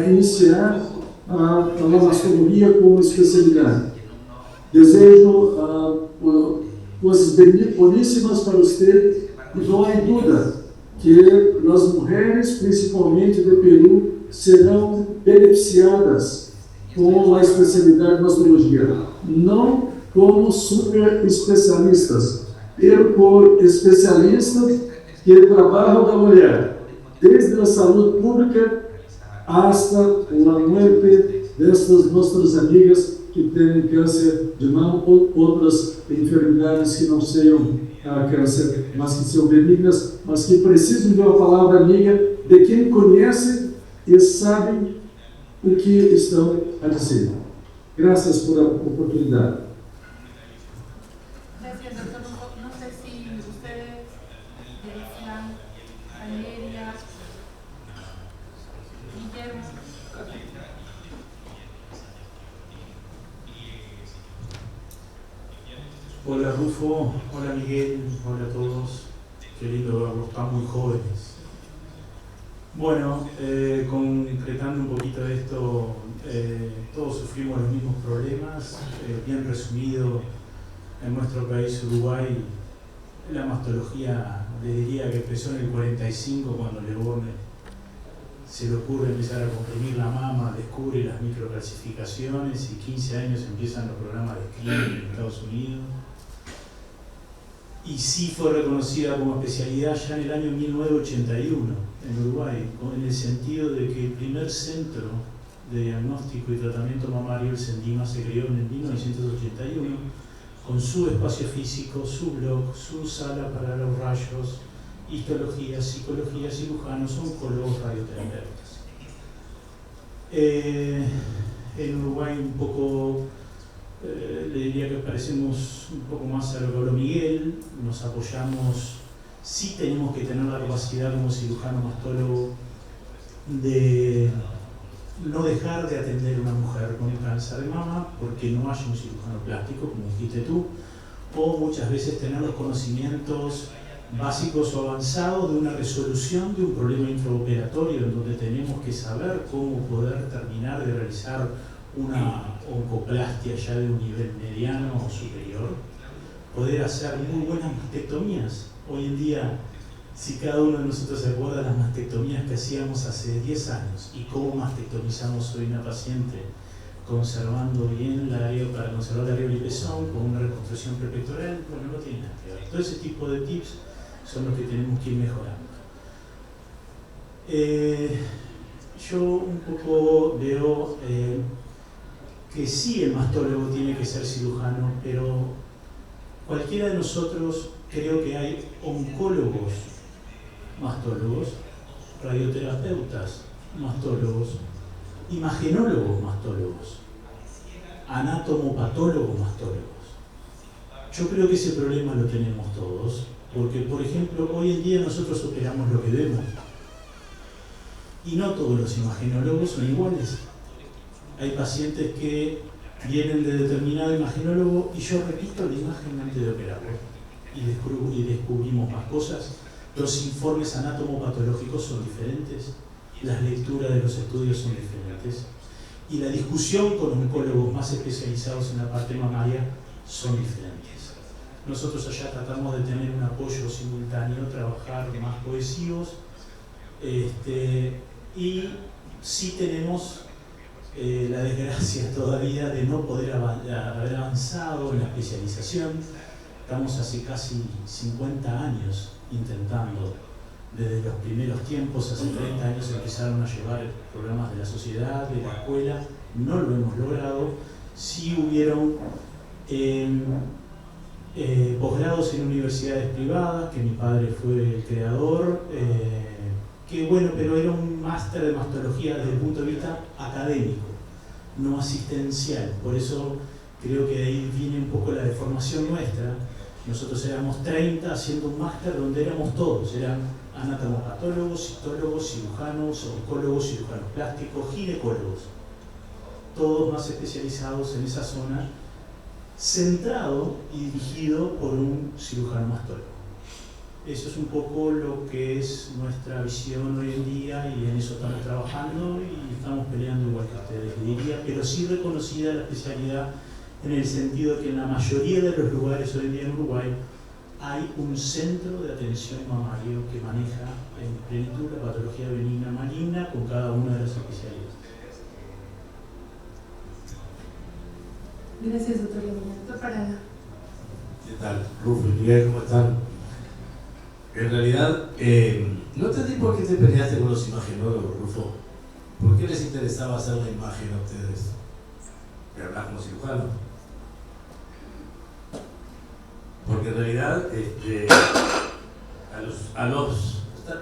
iniciar a mastologia como especialidade. Desejo coisas boníssimas para você e não há dúvida que as mulheres, principalmente do Peru, serão beneficiadas com a especialidade de mastologia, não como super especialistas, por especialistas que trabalham da mulher, desde a saúde pública hasta a muerte destas nossas amigas que têm câncer de mama ou outras enfermidades que não sejam câncer, mas que são benignas, mas que precisam de uma palavra amiga de quem conhece e sabe o que estão a dizer. Graças por a oportunidade. Gracias, doctor. No sé si ustedes desean, Valeria, Guillermo. Hola Rufo, hola Miguel, hola a todos. Qué lindo verlos, están muy jóvenes. Bueno, concretando un poquito esto, todos sufrimos los mismos problemas. Bien resumido, en nuestro país, Uruguay, la mastología, le diría que empezó en el 45, cuando Le Bon se le ocurre empezar a comprimir la mama, descubre las microclasificaciones y 15 años empiezan los programas de screening en Estados Unidos. Y sí fue reconocida como especialidad ya en el año 1981 en Uruguay, en el sentido de que el primer centro de diagnóstico y tratamiento mamario, el CENDIMA, se creó en el 1981 con su espacio físico, su blog, su sala para los rayos, histología, psicología, cirujanos, oncólogos, radioterapeutas. En Uruguay un poco, le diría que parecemos un poco más a lo que habló Miguel, nos apoyamos, sí tenemos que tener la capacidad como cirujano mastólogo de no dejar de atender a una mujer con cáncer de mama porque no haya un cirujano plástico, como dijiste tú, o muchas veces tener los conocimientos básicos o avanzados de una resolución de un problema intraoperatorio en donde tenemos que saber cómo poder terminar de realizar una oncoplastia ya de un nivel mediano o superior, poder hacer muy buenas mastectomías. Hoy en día, si cada uno de nosotros se acuerda de las mastectomías que hacíamos hace 10 años y cómo mastectomizamos hoy una paciente conservando bien la areola, para conservar la areola y pezón con una reconstrucción prepectoral, bueno, no tiene nada que ver. Todo ese tipo de tips son los que tenemos que ir mejorando. Yo un poco veo que sí, el mastólogo tiene que ser cirujano, pero cualquiera de nosotros, creo que hay oncólogos mastólogos, radioterapeutas mastólogos, imagenólogos mastólogos, anatomopatólogos mastólogos. Yo creo que ese problema lo tenemos todos, porque por ejemplo hoy en día nosotros operamos lo que vemos y no todos los imagenólogos son iguales. Hay pacientes que vienen de determinado imagenólogo y yo repito la imagen antes de operarlo y descubrimos más cosas. Los informes anatomopatológicos son diferentes, las lecturas de los estudios son diferentes y la discusión con oncólogos más especializados en la parte mamaria son diferentes. Nosotros allá tratamos de tener un apoyo simultáneo, trabajar más cohesivos y sí tenemos la desgracia todavía de no poder haber avanzado en la especialización. Estamos hace casi 50 años intentando, desde los primeros tiempos, hace 30 años empezaron a llevar programas de la sociedad, de la escuela, no lo hemos logrado. Sí hubieron posgrados en universidades privadas, que mi padre fue el creador, que bueno, pero era un máster de mastología desde el punto de vista académico, no asistencial. Por eso creo que de ahí viene un poco la deformación nuestra. Nosotros éramos 30 haciendo un máster donde éramos todos, eran anatomopatólogos, citólogos, cirujanos, oncólogos, cirujanos plásticos, ginecólogos, todos más especializados en esa zona, centrado y dirigido por un cirujano mastólogo. Eso es un poco lo que es nuestra visión hoy en día y en eso estamos trabajando y estamos peleando igual que ustedes, diría, pero sí reconocida la especialidad en el sentido de que en la mayoría de los lugares hoy en día en Uruguay hay un centro de atención mamario que maneja en plenitud la patología benigna maligna con cada una de las especialidades. Gracias, doctor Lamina. Doctor Parada. ¿Qué tal? Rufo y Miguel, ¿cómo están? En realidad, no entendí por qué te peleaste con los imagenólogos, Rufo. ¿Por qué les interesaba hacer la imagen a ustedes? ¿Que hablas como cirujano? Porque en realidad,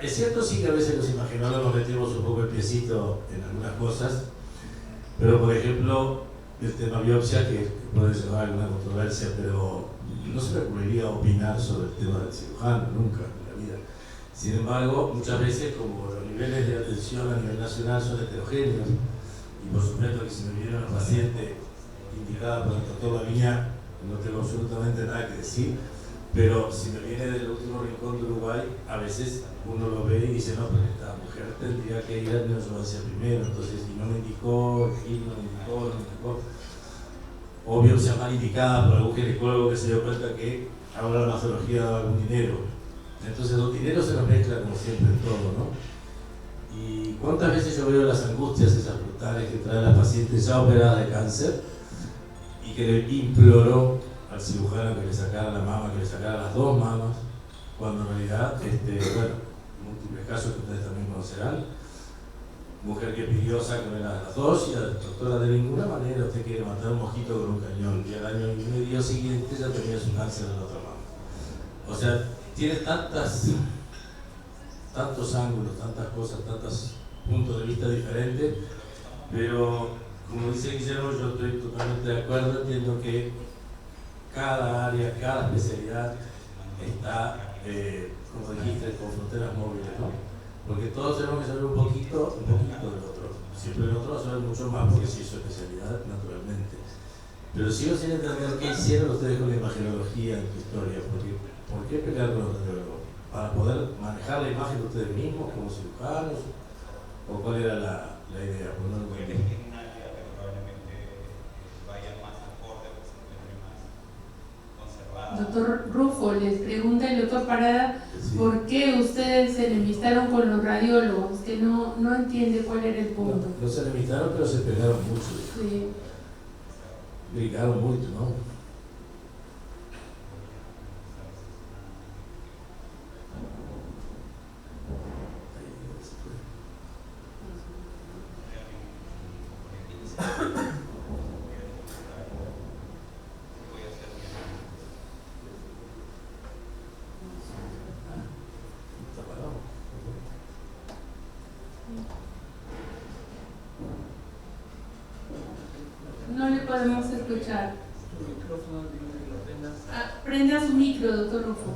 es cierto sí que a veces los imagenólogos metemos un poco el piecito en algunas cosas, pero por ejemplo, el tema biopsia, que puede llevar a alguna controversia, pero no se me ocurriría opinar sobre el tema del cirujano, nunca en la vida. Sin embargo, muchas veces, como los niveles de atención a nivel nacional son heterogéneos, y por supuesto que si me viene una paciente indicada por el doctor Laviña, no tengo absolutamente nada que decir, pero si me viene del último rincón de Uruguay, a veces uno lo ve y dice, no, pero esta mujer tendría que ir al neozoacia primero, entonces, y no me indicó, Gil no me indicó, o biopsia mal indicada por algún ginecólogo que se dio cuenta que ahora la mastología daba algún dinero. Entonces los dineros se nos mezclan como siempre en todo, ¿no? Y cuántas veces yo veo las angustias esas brutales que trae la paciente ya operada de cáncer y que le imploró al cirujano que le sacara la mama, que le sacara las dos mamas, cuando en realidad, bueno, múltiples casos que ustedes también conocerán, mujer que pidió sácame las dos y la doctora de ninguna manera usted quiere matar un mosquito con un cañón, y al año y medio siguiente ya tenía su cáncer en la otra mama. O sea, tiene tantos ángulos, tantas cosas, tantos puntos de vista diferentes, pero como dice Guillermo, yo estoy totalmente de acuerdo, entiendo que cada área, cada especialidad está, como dijiste, con fronteras móviles, ¿no? Porque todos tenemos que saber un poquito del otro. Siempre el otro va a saber mucho más porque sí es su especialidad, naturalmente. Pero sigo sin entender qué hicieron ustedes con la imagenología en tu historia, porque ¿por qué pelear con los radiólogos? ¿Para poder manejar la imagen de ustedes mismos como cirujanos? ¿O cuál era la idea? Pues no lo entendí. Doctor Rufo, les pregunta el doctor Parada, Sí. ¿por qué ustedes se enemistaron con los radiólogos? Que no entiende cuál era el punto. No se limitaron, pero se pelearon mucho. Sí. Gritaron mucho, ¿no? No le podemos escuchar. Prenda su micro, doctor Rufo.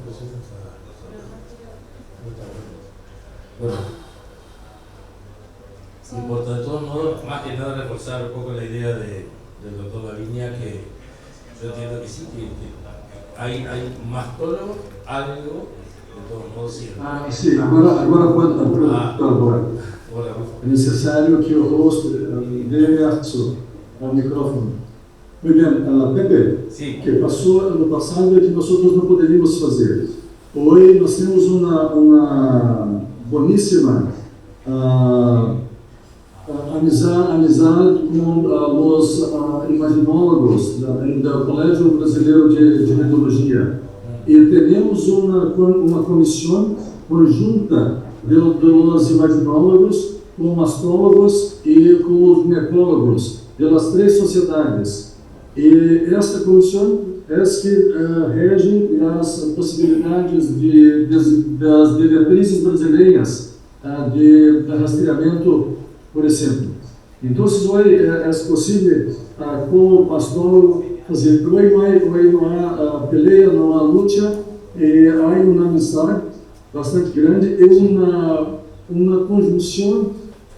Bueno, no importa, de todos modos, más que nada reforzar un poco la idea del doctor Laviña, que yo entiendo que sí, que hay mastólogo, algo, de todos modos siempre. Sim, agora pode. Agora. Hola, É necessário que o rosto dê reação ao microfone. Muy bien, Pepe, sí. que passou ano passado é que nós não poderíamos fazer. Hoje nós temos uma boníssima amizade com os imaginólogos do Colégio Brasileiro de Radiologia. E temos uma comissão conjunta dos imaginólogos, com mastólogos e com os ginecólogos das três sociedades. E esta comissão é que rege as possibilidades das diretrizes brasileiras de rastreamento, por exemplo. Então, hoje é possível, como mastólogo, fazer. Hoje não há peleia, não há luta, há uma amizade bastante grande e uma conjunção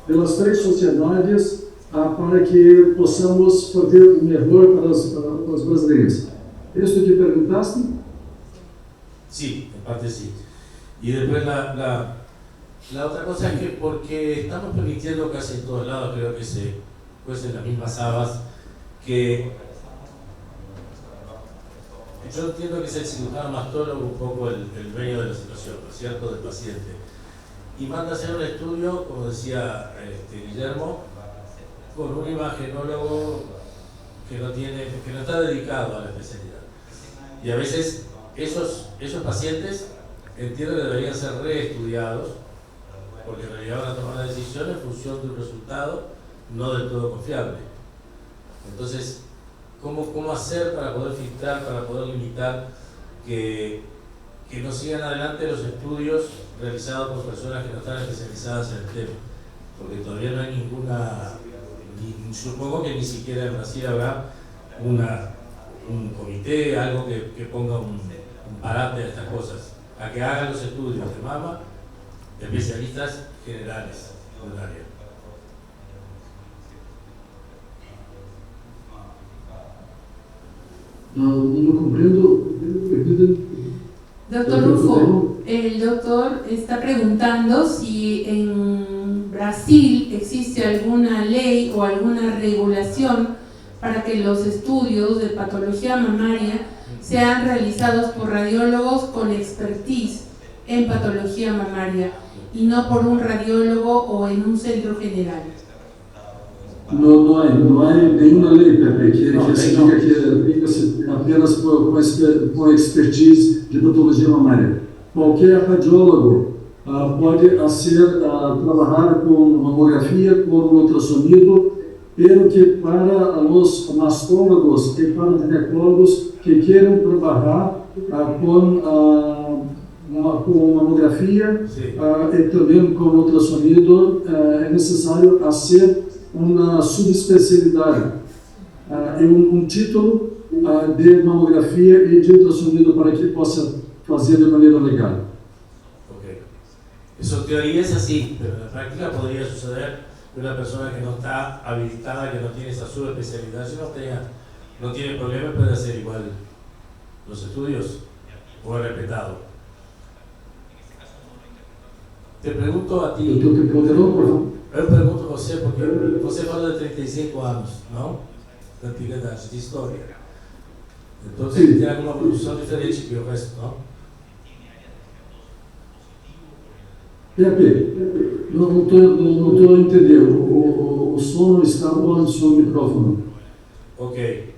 das três sociedades para que possamos fazer o melhor para os brasileiros. ¿Esto que perguntaste? Sí, en parte sí. Y después la otra cosa es que porque estamos permitiendo casi en todos lados, creo que se cuecen las mismas habas, que yo entiendo que es el cirujano mastólogo un poco el dueño de la situación, ¿no es cierto?, del paciente. Y manda a hacer un estudio, como decía Guillermo, con un imagenólogo que no está dedicado a la especialidad. Y a veces esos pacientes entiendo que deberían ser reestudiados, porque en realidad van a tomar la decisión en función de un resultado no del todo confiable. Entonces, ¿cómo hacer para poder filtrar, para poder limitar que no sigan adelante los estudios realizados por personas que no están especializadas en el tema? Porque todavía no hay ninguna, supongo que ni siquiera en Brasil habrá un comité, algo que ponga un parate a estas cosas, a que hagan los estudios de mama especialistas generales en el área. No comprendo. Doctor Rufo, el doctor está preguntando si en Brasil existe alguna ley o alguna regulación para que los estudios de patología mamaria sean realizados por radiólogos con expertise en patología mamaria y no por un radiólogo o en un centro general. No hay nenhuma lei, Pepe, que se diga que diga-se apenas com expertise de patologia mamária. Qualquer radiólogo pode trabalhar com mamografia, com ultrassonido, pero que para os mastólogos e para os ginecólogos que queiram trabalhar com mamografia e também com ultrassonido, é necessário fazer uma subespecialidade, título de mamografia e de ultrassonido para que possa fazer de maneira legal. Ok. Eso en teoría es así, pero en la práctica podría suceder que una persona que no está habilitada, que no tiene esa subespecialidad, si no tiene problemas, puede hacer igual los estudios o es respetado. Te pregunto a ti. Eu pregunto a você, porque você fala de 35 anos, não? De antiguidade, de história. Então, Sim. tem alguma produção diferente que o resto, não? Pepe, não estou a entender. O som não está bom do seu microfone. Ok.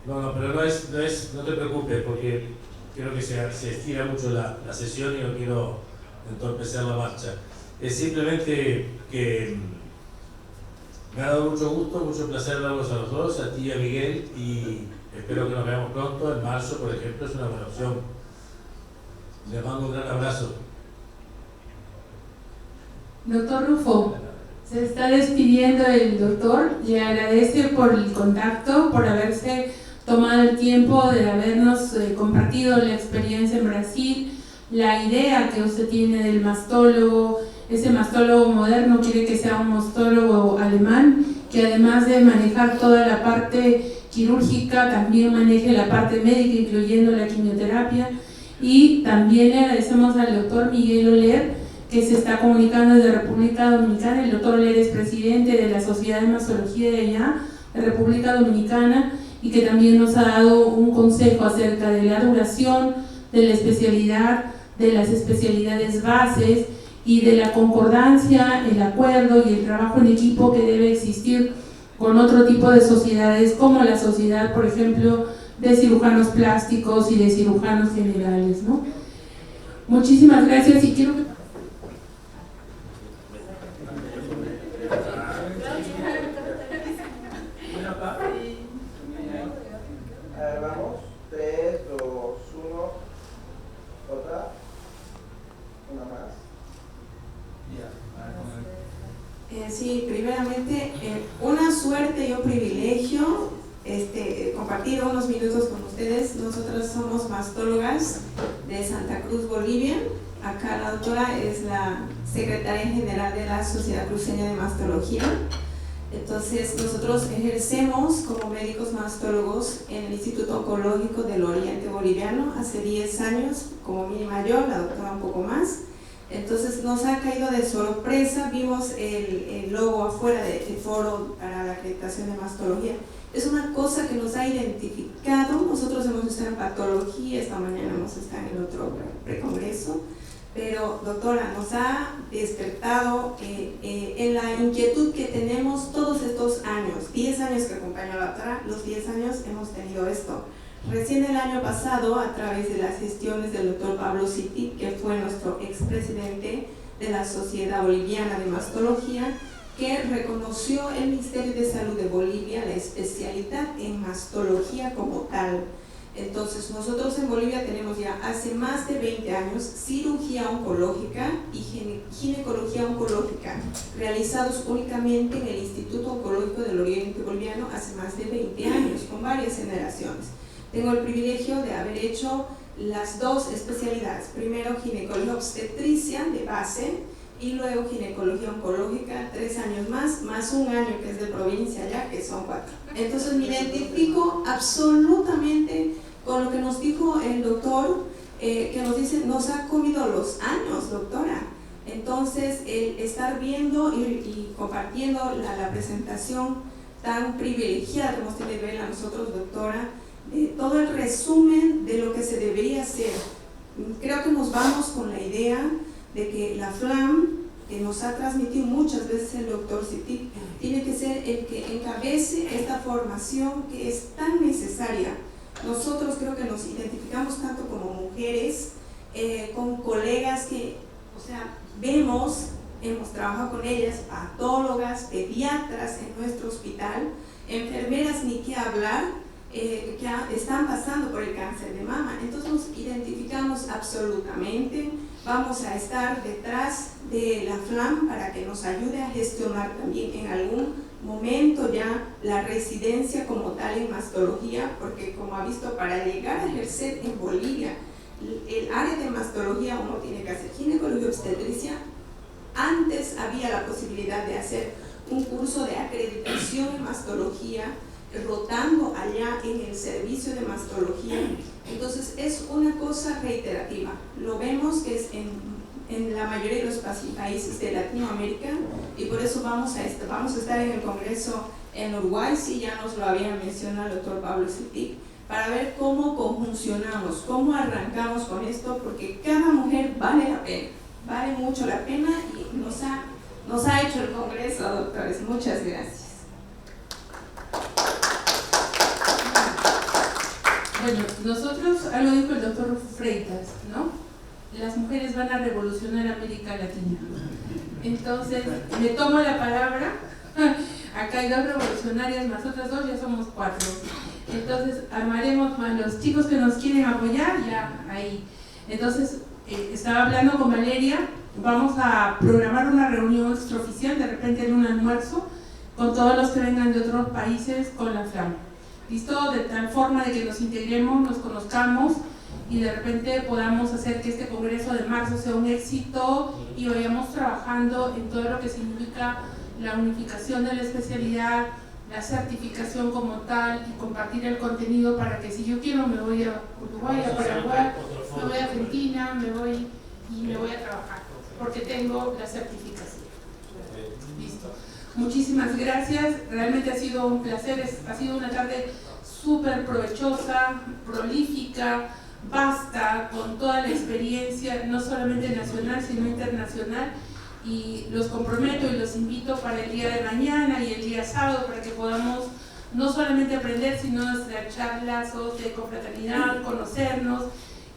No, pero no te preocupes, porque creo que se estira mucho la sesión y no quiero entorpecer la marcha. Es simplemente que me ha dado mucho gusto, mucho placer verlos a los dos, a ti y a Miguel, y espero que nos veamos pronto. En marzo, por ejemplo, es una buena opción. Les mando un gran abrazo. Doctor Rufo, se está despidiendo el doctor, le agradece por el contacto, por haberse tomado el tiempo de habernos compartido la experiencia en Brasil, la idea que usted tiene del mastólogo. Ese mastólogo moderno quiere que sea un mastólogo alemán, que además de manejar toda la parte quirúrgica, también maneje la parte médica, incluyendo la quimioterapia. Y también le agradecemos al doctor Miguel Oller, que se está comunicando desde República Dominicana. El doctor Oller es presidente de la Sociedad de Mastología de allá, de República Dominicana, y que también nos ha dado un consejo acerca de la duración, de la especialidad, de las especialidades bases y de la concordancia, el acuerdo y el trabajo en equipo que debe existir con otro tipo de sociedades, como la sociedad, por ejemplo, de cirujanos plásticos y de cirujanos generales, ¿no? Muchísimas gracias y quiero que... Vamos, 3, 2, 1, otra, una más. Sí, primeramente, una suerte y un privilegio compartir unos minutos con ustedes. Nosotros somos mastólogas de Santa Cruz, Bolivia. Acá la doctora es la secretaria general de la Sociedad Cruceña de Mastología. Entonces, nosotros ejercemos como médicos mastólogos en el Instituto Oncológico del Oriente Boliviano hace 10 años, como mínima yo, la doctora un poco más. Entonces nos ha caído de sorpresa, vimos el logo afuera del foro para la acreditación de mastología Es una cosa que nos ha identificado. Nosotros hemos estado en patología, esta mañana hemos estado en el otro precongreso, pero doctora, nos ha despertado en la inquietud que tenemos todos estos años, 10 años que acompañó a la doctora, los 10 años hemos tenido esto. Recién el año pasado, a través de las gestiones del doctor Pablo Cittic, que fue nuestro expresidente de la Sociedad Boliviana de Mastología, que reconoció el Ministerio de Salud de Bolivia la especialidad en mastología como tal. Entonces nosotros en Bolivia tenemos ya hace más de 20 años cirugía oncológica y ginecología oncológica realizados únicamente en el Instituto Oncológico del Oriente Boliviano hace más de 20 años, con varias generaciones. Tengo el privilegio de haber hecho las dos especialidades, primero ginecología obstetricia de base y luego ginecología oncológica, 3 años más un año que es de provincia ya, que son 4. Entonces me identifico absolutamente con lo que nos dijo el doctor, que nos dice, nos ha comido los años, doctora. Entonces el estar viendo y compartiendo la presentación tan privilegiada que hemos tenido de verla nosotros, doctora, todo el resumen de lo que se debería hacer. Creo que nos vamos con la idea de que la FLAM, que nos ha transmitido muchas veces el doctor Cittic, tiene que ser el que encabece esta formación que es tan necesaria. Nosotros creo que nos identificamos tanto como mujeres, con colegas que, o sea, vemos, hemos trabajado con ellas, patólogas, pediatras en nuestro hospital, enfermeras ni qué hablar, que están pasando por el cáncer de mama. Entonces nos identificamos absolutamente. Vamos a estar detrás de la FLAM para que nos ayude a gestionar también en algún momento ya la residencia como tal en mastología, porque como ha visto, para llegar a ejercer en Bolivia el área de mastología uno tiene que hacer ginecología obstetricia. Antes había la posibilidad de hacer un curso de acreditación en mastología, rotando allá en el servicio de mastología. Entonces es una cosa reiterativa, lo vemos que es en la mayoría de los países de Latinoamérica, y por eso vamos a estar en el congreso en Uruguay, sí, ya nos lo había mencionado el doctor Pablo Cittic, para ver cómo conjuncionamos, cómo arrancamos con esto, porque cada mujer vale la pena, vale mucho la pena, y nos ha hecho el congreso, doctores. Muchas gracias. Bueno, nosotros, algo dijo el doctor Freitas, ¿no? Las mujeres van a revolucionar América Latina. Entonces, me tomo la palabra. Acá hay 2 revolucionarias, más otras 2, ya somos 4. Entonces, armaremos más los chicos que nos quieren apoyar, ya ahí. Entonces, estaba hablando con Valeria, vamos a programar una reunión extraoficial, de repente en un almuerzo, con todos los que vengan de otros países con la FLAM. ¿Listo? De tal forma de que nos integremos, nos conozcamos y de repente podamos hacer que este congreso de marzo sea un éxito y vayamos trabajando en todo lo que significa la unificación de la especialidad, la certificación como tal, y compartir el contenido para que si yo quiero me voy a Uruguay, a Paraguay, me voy a Argentina, me voy a trabajar porque tengo la certificación. Listo. Muchísimas gracias, realmente ha sido un placer, ha sido una tarde súper provechosa, prolífica, vasta, con toda la experiencia, no solamente nacional, sino internacional, y los comprometo y los invito para el día de mañana y el día sábado para que podamos no solamente aprender, sino hacer charlas de confraternidad, conocernos,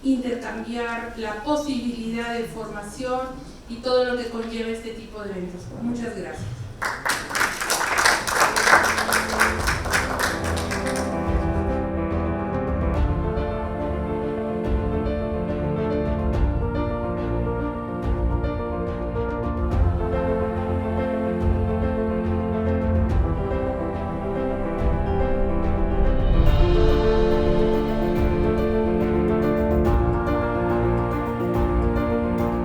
intercambiar la posibilidad de formación y todo lo que conlleva este tipo de eventos. Muchas gracias.